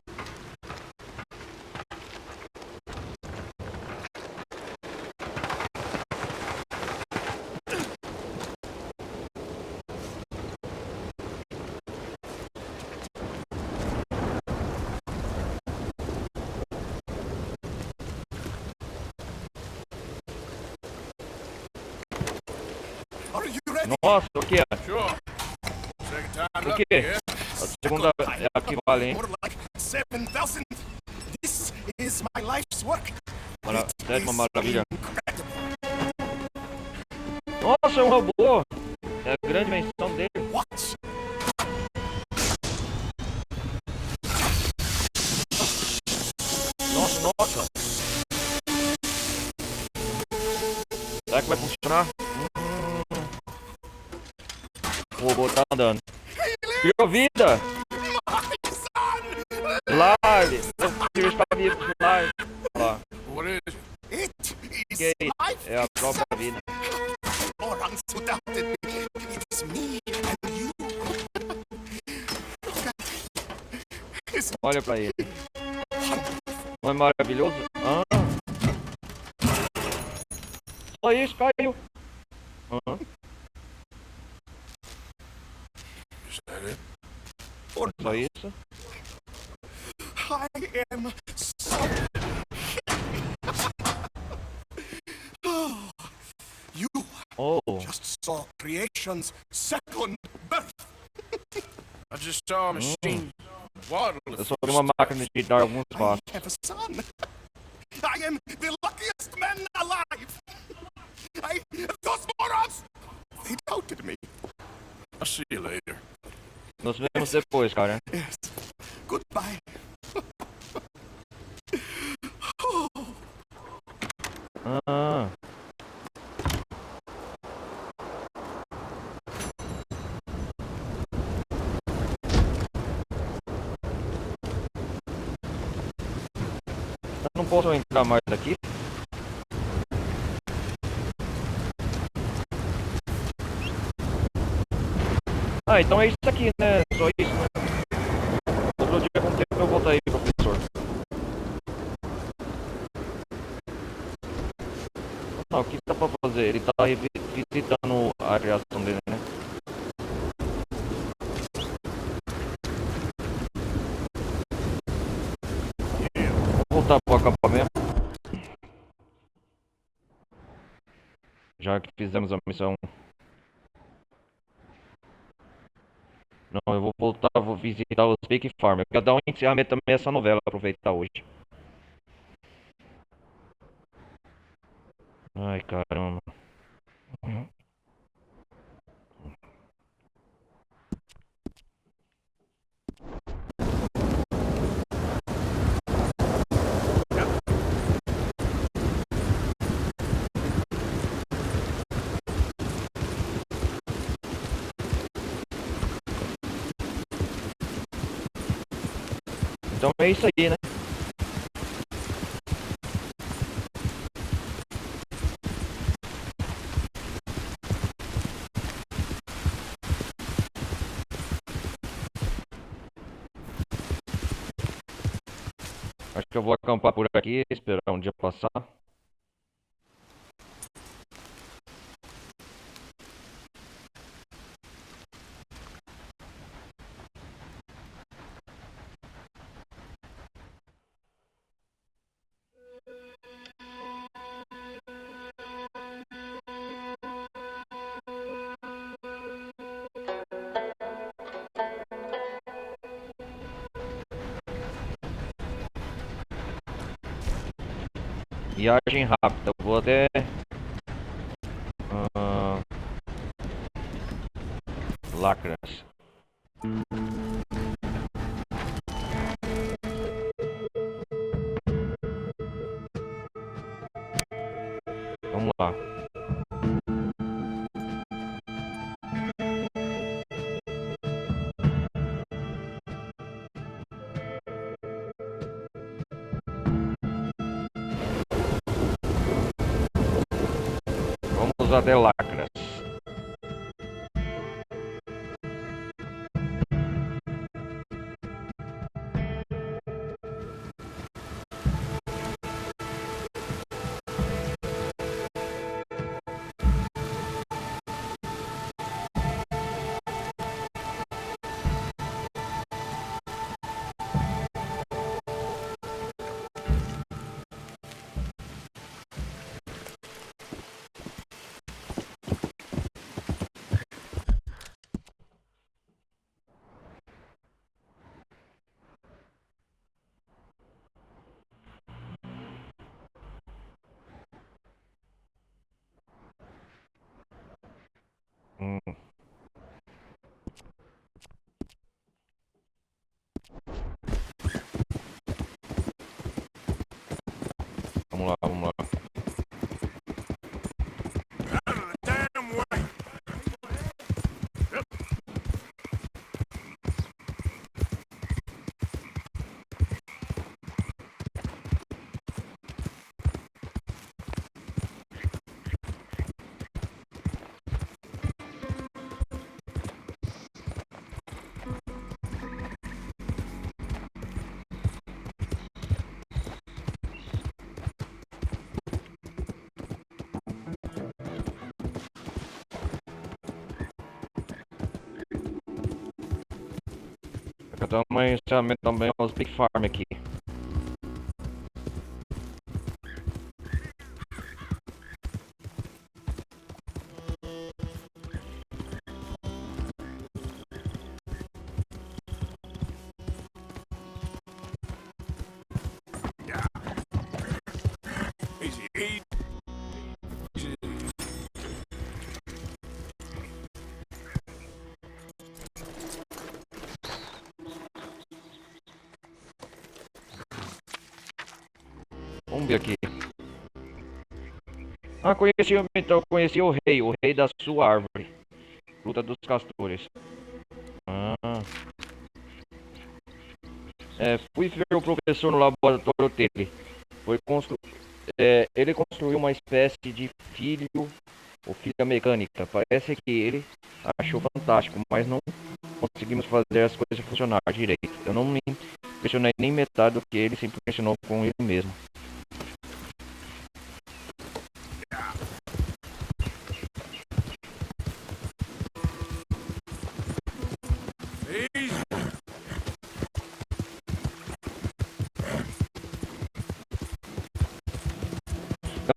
Are you ready? Nossa, o que é? Sure. Second time O lucky, que? yeah? A segunda é equivalente. More like 7,000. This is my life's work. Sétima maravilha. Incredible. Nossa, é um robô! É a grande menção dele. Watch. Nossa! Será que vai funcionar? O robô tá andando. Virou vida! Live! Eu estava vivo de live. Lá. What is it? It is Que my é a própria vida. Orang undoubtedly. It is me and you. It's Olha pra ele. Não é maravilhoso? Ah. Só isso, caiu. Is that it? Só isso. I am so. You Oh. just saw creation's second birth. I just saw a machine waddle. Eu sou uma máquina de dar alguns I passos. have a son. I am the luckiest man alive. Those morons, they doubted me. I'll see you later. Nos vemos depois, cara. Yes. Goodbye. não posso entrar mais aqui? Ah, então é isso aqui, né? Só isso, né? Outro dia com tempo eu volto aí, professor. Não, o que dá pra fazer? Ele tá visitando a criação dele, né? Vou voltar pro acampamento. Já que fizemos a missão. Não, eu vou voltar, vou visitar os Big Farm. Eu quero dar um encerramento também a essa novela, aproveitar hoje. Ai, caramba. Então é isso aí, né? Acho que eu vou acampar por aqui, esperar um dia passar. Viagem rápida, vou até Lacras. Vamos lá. Vamos até Lacras. Vamos lá, vamos lá. Eu dou um encerramento também aos Big Farm aqui. Vamos ver aqui. Ah, conheci o rei da sua árvore. Luta dos castores. Ah. Fui ver o professor no laboratório dele. Ele construiu uma espécie de filho ou filha mecânica. Parece que ele achou fantástico, mas não conseguimos fazer as coisas funcionar direito. Eu não me impressionei nem metade do que ele se impressionou com ele mesmo.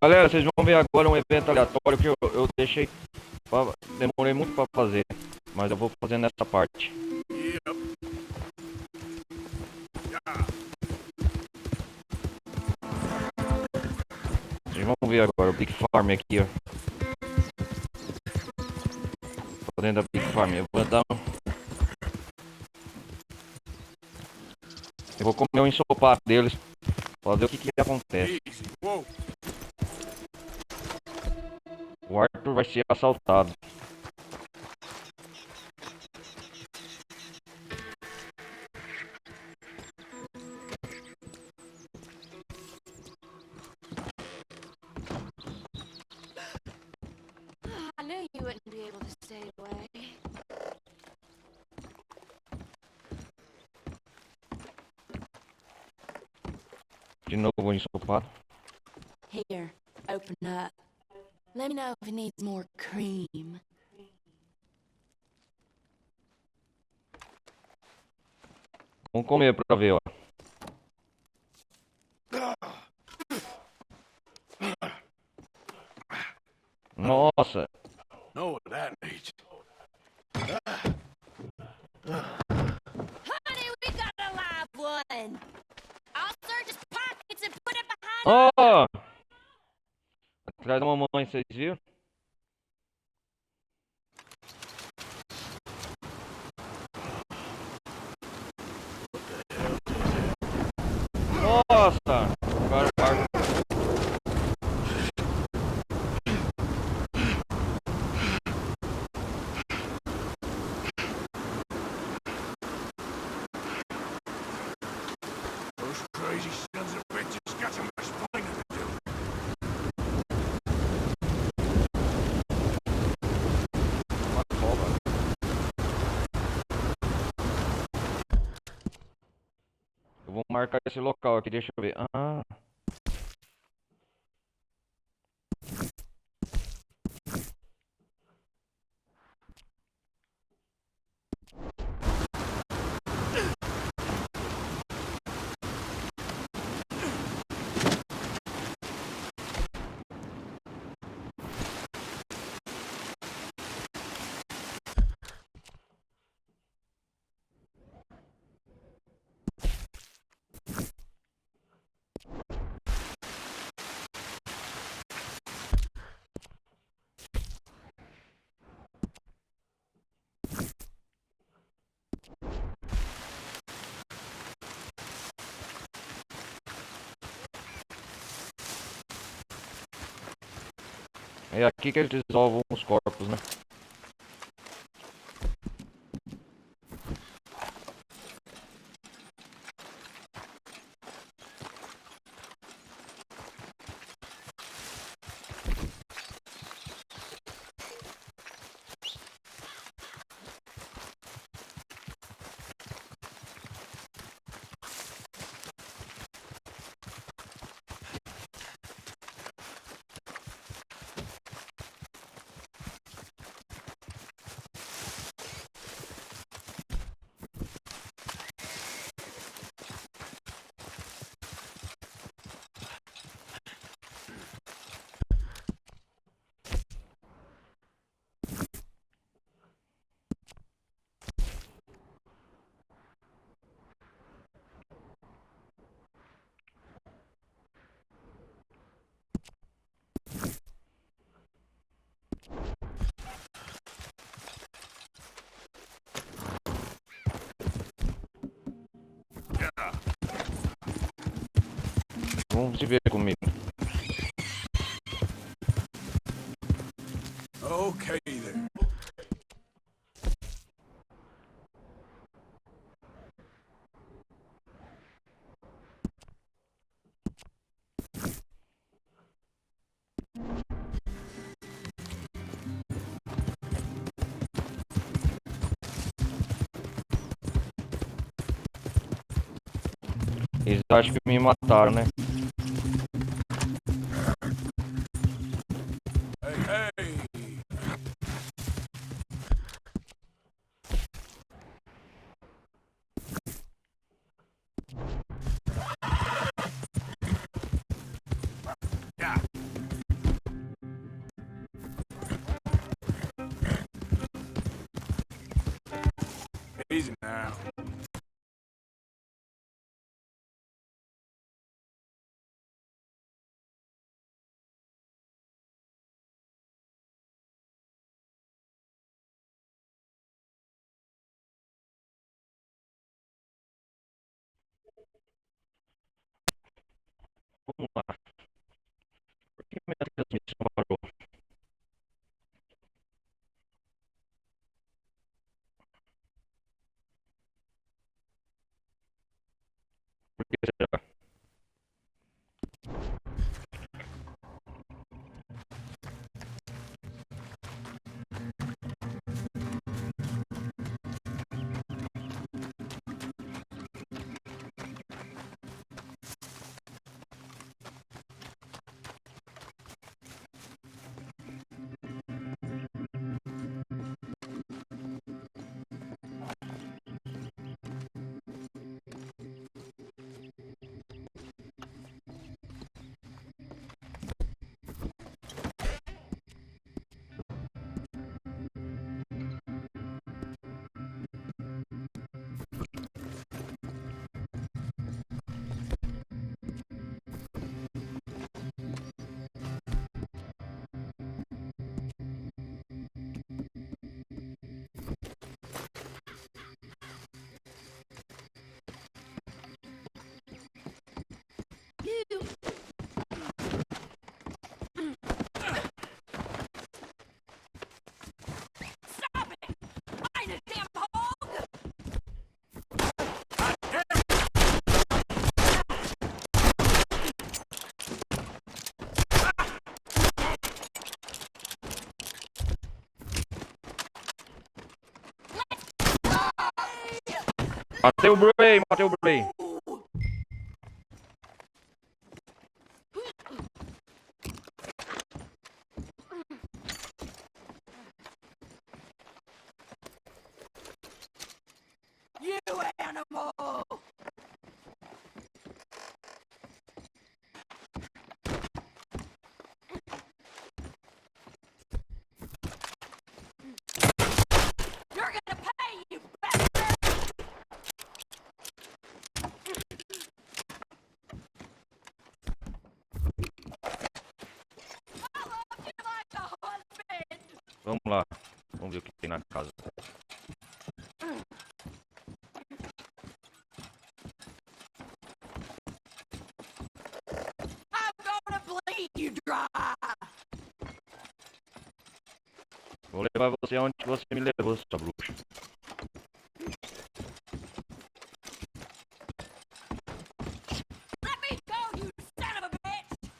Galera, vocês vão ver agora um evento aleatório que eu deixei. Demorei muito pra fazer, mas eu vou fazer nessa parte. Vocês vão ver agora o Big Farm aqui, ó. Tô dentro da Big Farm. Eu vou comer um ensopado deles pra ver o que acontece. O Arthur vai ser assaltado. I knew you wouldn't be able to stay away. De novo o ensopado. Here, open up. Let me know if it needs more cream. Vamos comer pra ver, ó. Nossa. Know what that needs. Honey, we got a live one. I'll search his pockets and put it behind. Ó! Atrás da mamãe, vocês viram? Nossa! Agora o Arthur. Those crazy sons of bitches got some explaining to do. Eu vou marcar esse local aqui, deixa eu ver. Ah. É aqui que eles dissolvam os corpos, né? Vamos se ver comigo. Okay there. Eles acham que me mataram, né? Hey, hey! Yeah. Easy now. Vamos lá. Por que minha transmissão parou? Por que será? Stop it! I ain't a damn hog! Matei o Bray, matei o Bray. You animal! You're gonna pay, you bastard! I love you like a husband! Vamos lá. Vamos ver o que tem na casa. I'm gonna bleed you dry! Vou levar você aonde você me levou, sua bruxa. Let me go, you son of a bitch!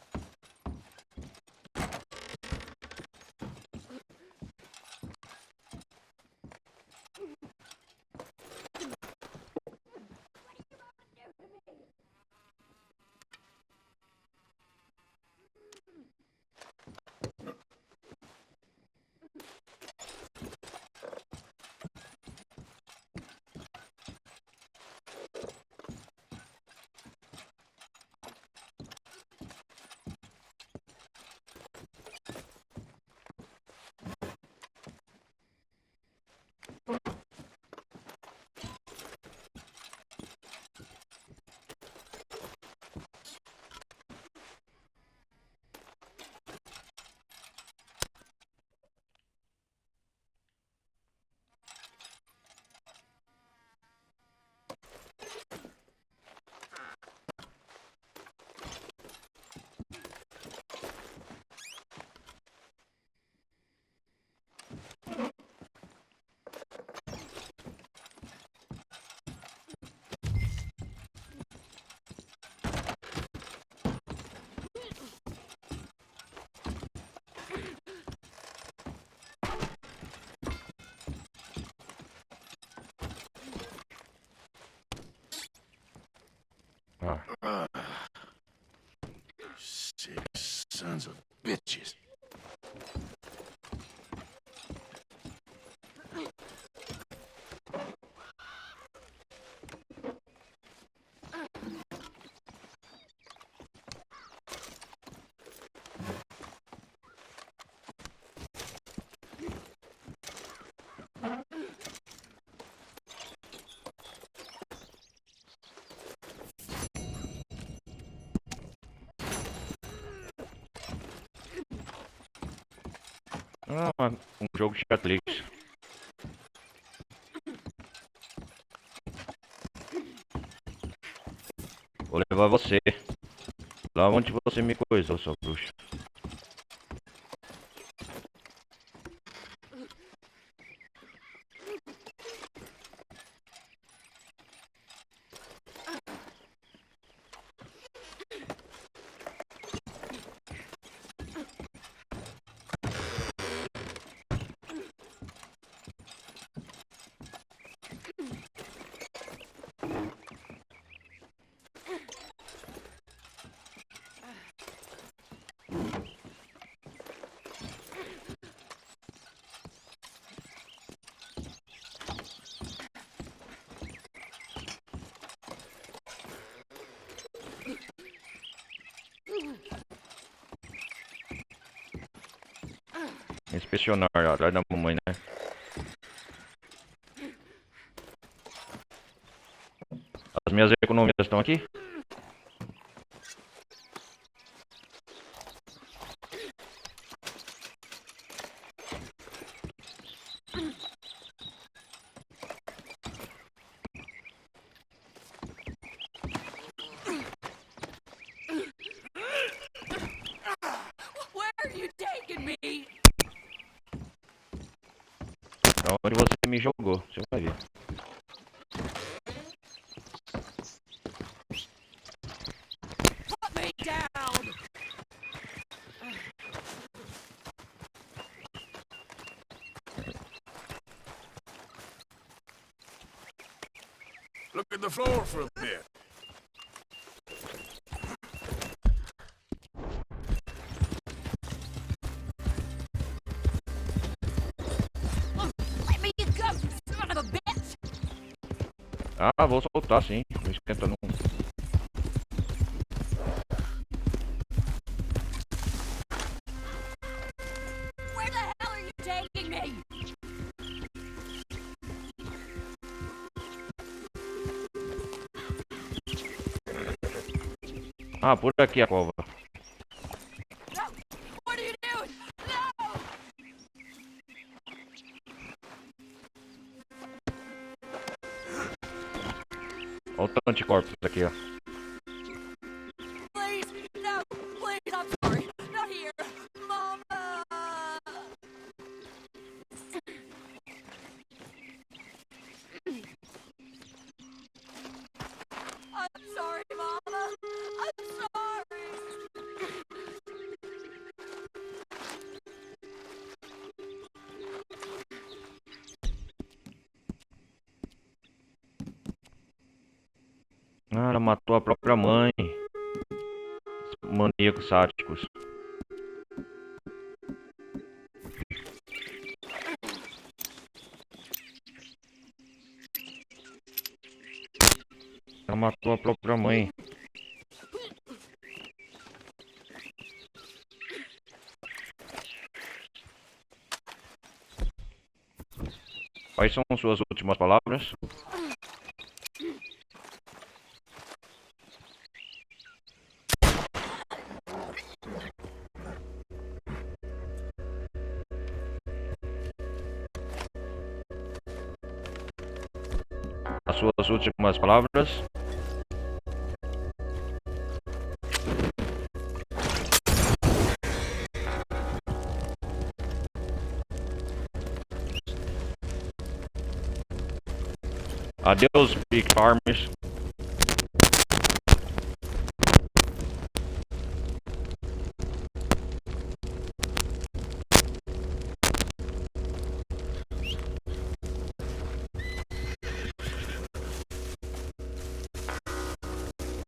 bitches. Ah, um jogo de Netflix. Vou levar você lá onde você me coisou, sua bruxa. Inspecionar atrás da mamãe, né? As minhas economias estão aqui? Where are you taking me? Pra onde você me jogou, você vai ver. Put me down! Look at the floor for a bit. Let me go, son of a bitch! Ah, vou soltar sim. Não esquenta não. Where the hell are you taking me? Ah, por aqui a cova. No! What are you doing? No! Olha o tanto de anticorpos aqui, ó. Please, no! Please, I'm sorry. Not here. Mama! I'm sorry, Mama. I'm sorry. Ah, ela matou a própria mãe. Maníacos sádicos. Ela matou a própria mãe. Quais são suas últimas palavras? As suas últimas palavras? Adeus, Big Farmers.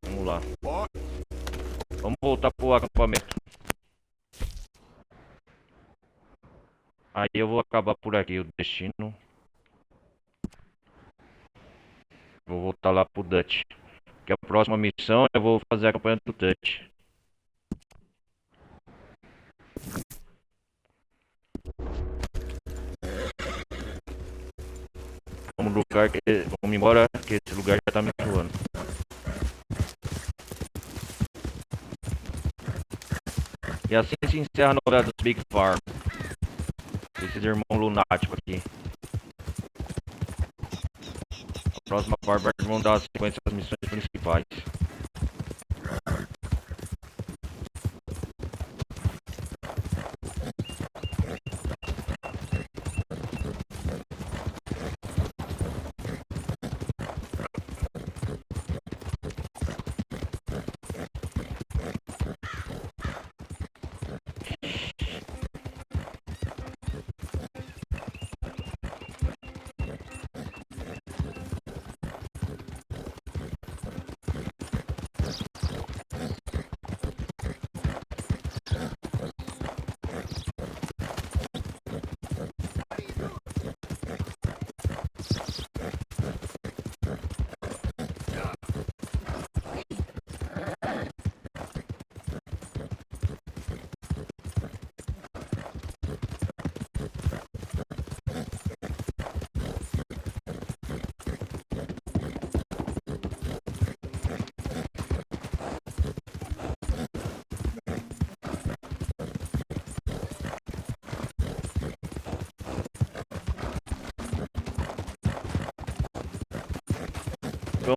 Vamos lá. Vamos voltar pro acampamento. Aí eu vou acabar por aqui o destino. Vou voltar lá pro Dutch. Que a próxima missão eu vou fazer a campanha do Dutch. Vamos embora, que esse lugar já tá me enjoando. E assim se encerra a novela dos Big Farm. Esses irmãos lunáticos aqui. A próxima parte vão dar a sequência das missões principais.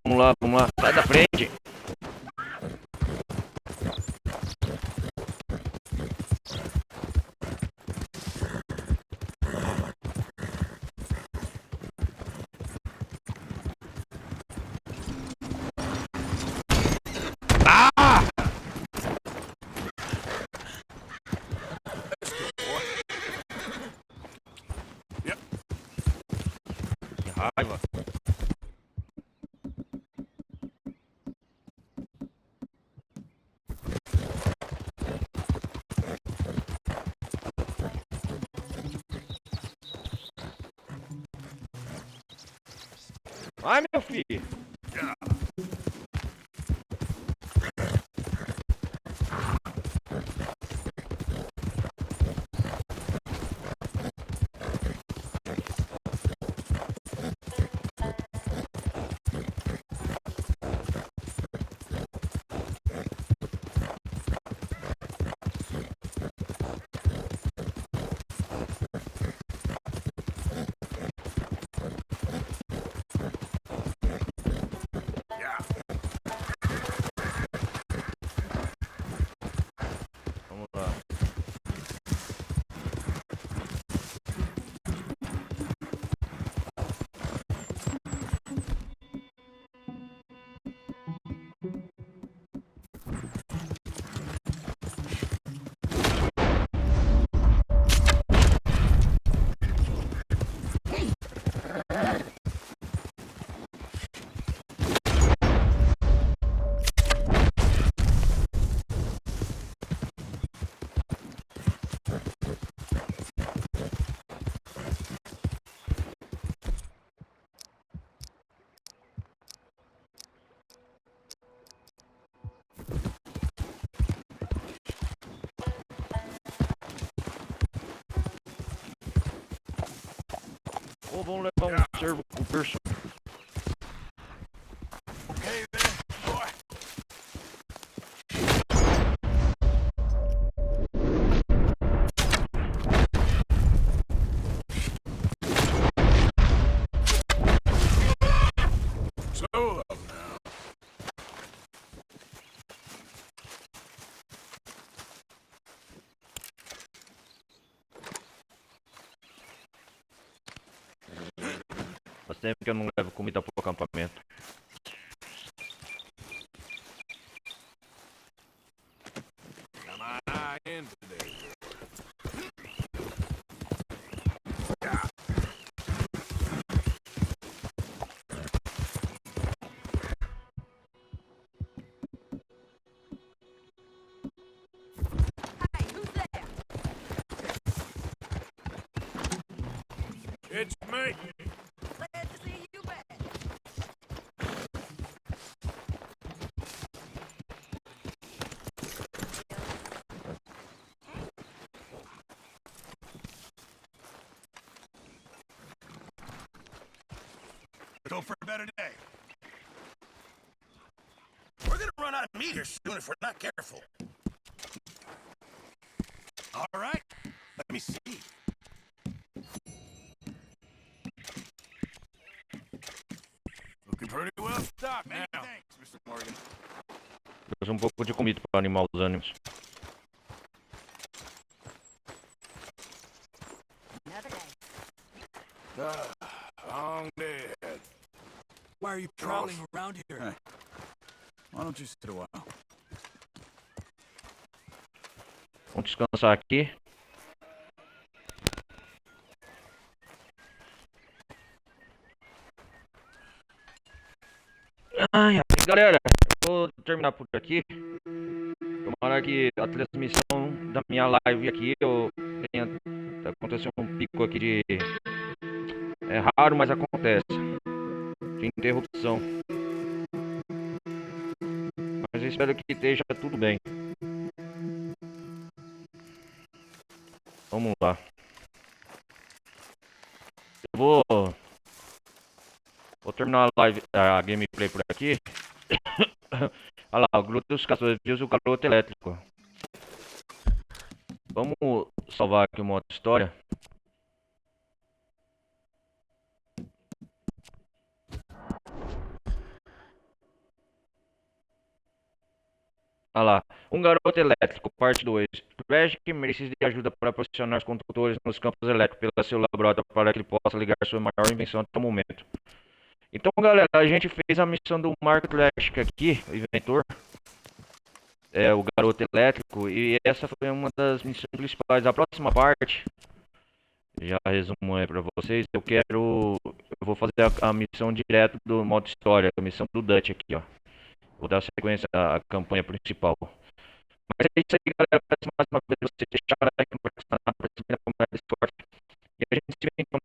Vamos lá, sai da frente. Que raiva. Vai, meu filho. Vamos lá. Ou vamos levar um servo com perso. Okay then, boy. So up now. Faz tempo que eu não levo comida pro acampamento. Got my eye in today. Hey, who's there? mate. Glad to see you back. Let's hope for a better day. We're gonna run out of meat here soon if we're not careful. All right, let me see. Looking pretty well stocked now. Thanks, Mr. Morgan. Trouxe pouco de comida para animar os ânimos. Another day. Long dead. Why are you prowling around here? Hey. Why don't you sit a while? Vamos descansar aqui. Ai, ai, galera, vou terminar por aqui. Tomara que a transmissão da minha live aqui aconteceu um pico aqui de. É raro, mas acontece. De interrupção. Mas eu espero que esteja tudo bem. Vamos lá. Eu vou terminar a gameplay por aqui. Olha lá, o Gruta dos Caçadores e o Garoto Elétrico. Vamos salvar aqui o modo história. Olha lá, um garoto elétrico, parte 2. Tragic precisa de ajuda para posicionar os condutores nos campos elétricos pelo seu laboratório para que ele possa ligar sua maior invenção até o momento. Então, galera, a gente fez a missão do Marco Tragic aqui, o inventor. É o garoto elétrico, e essa foi uma das missões principais. A próxima parte, já resumo aí pra vocês, eu vou fazer a missão direto do modo história, a missão do Dutch aqui, ó. Vou dar sequência à campanha principal. Mas é isso aí, galera. Peço mais uma vez você deixar o like, compartilhar, participar da comunidade do Discord. E a gente se vê então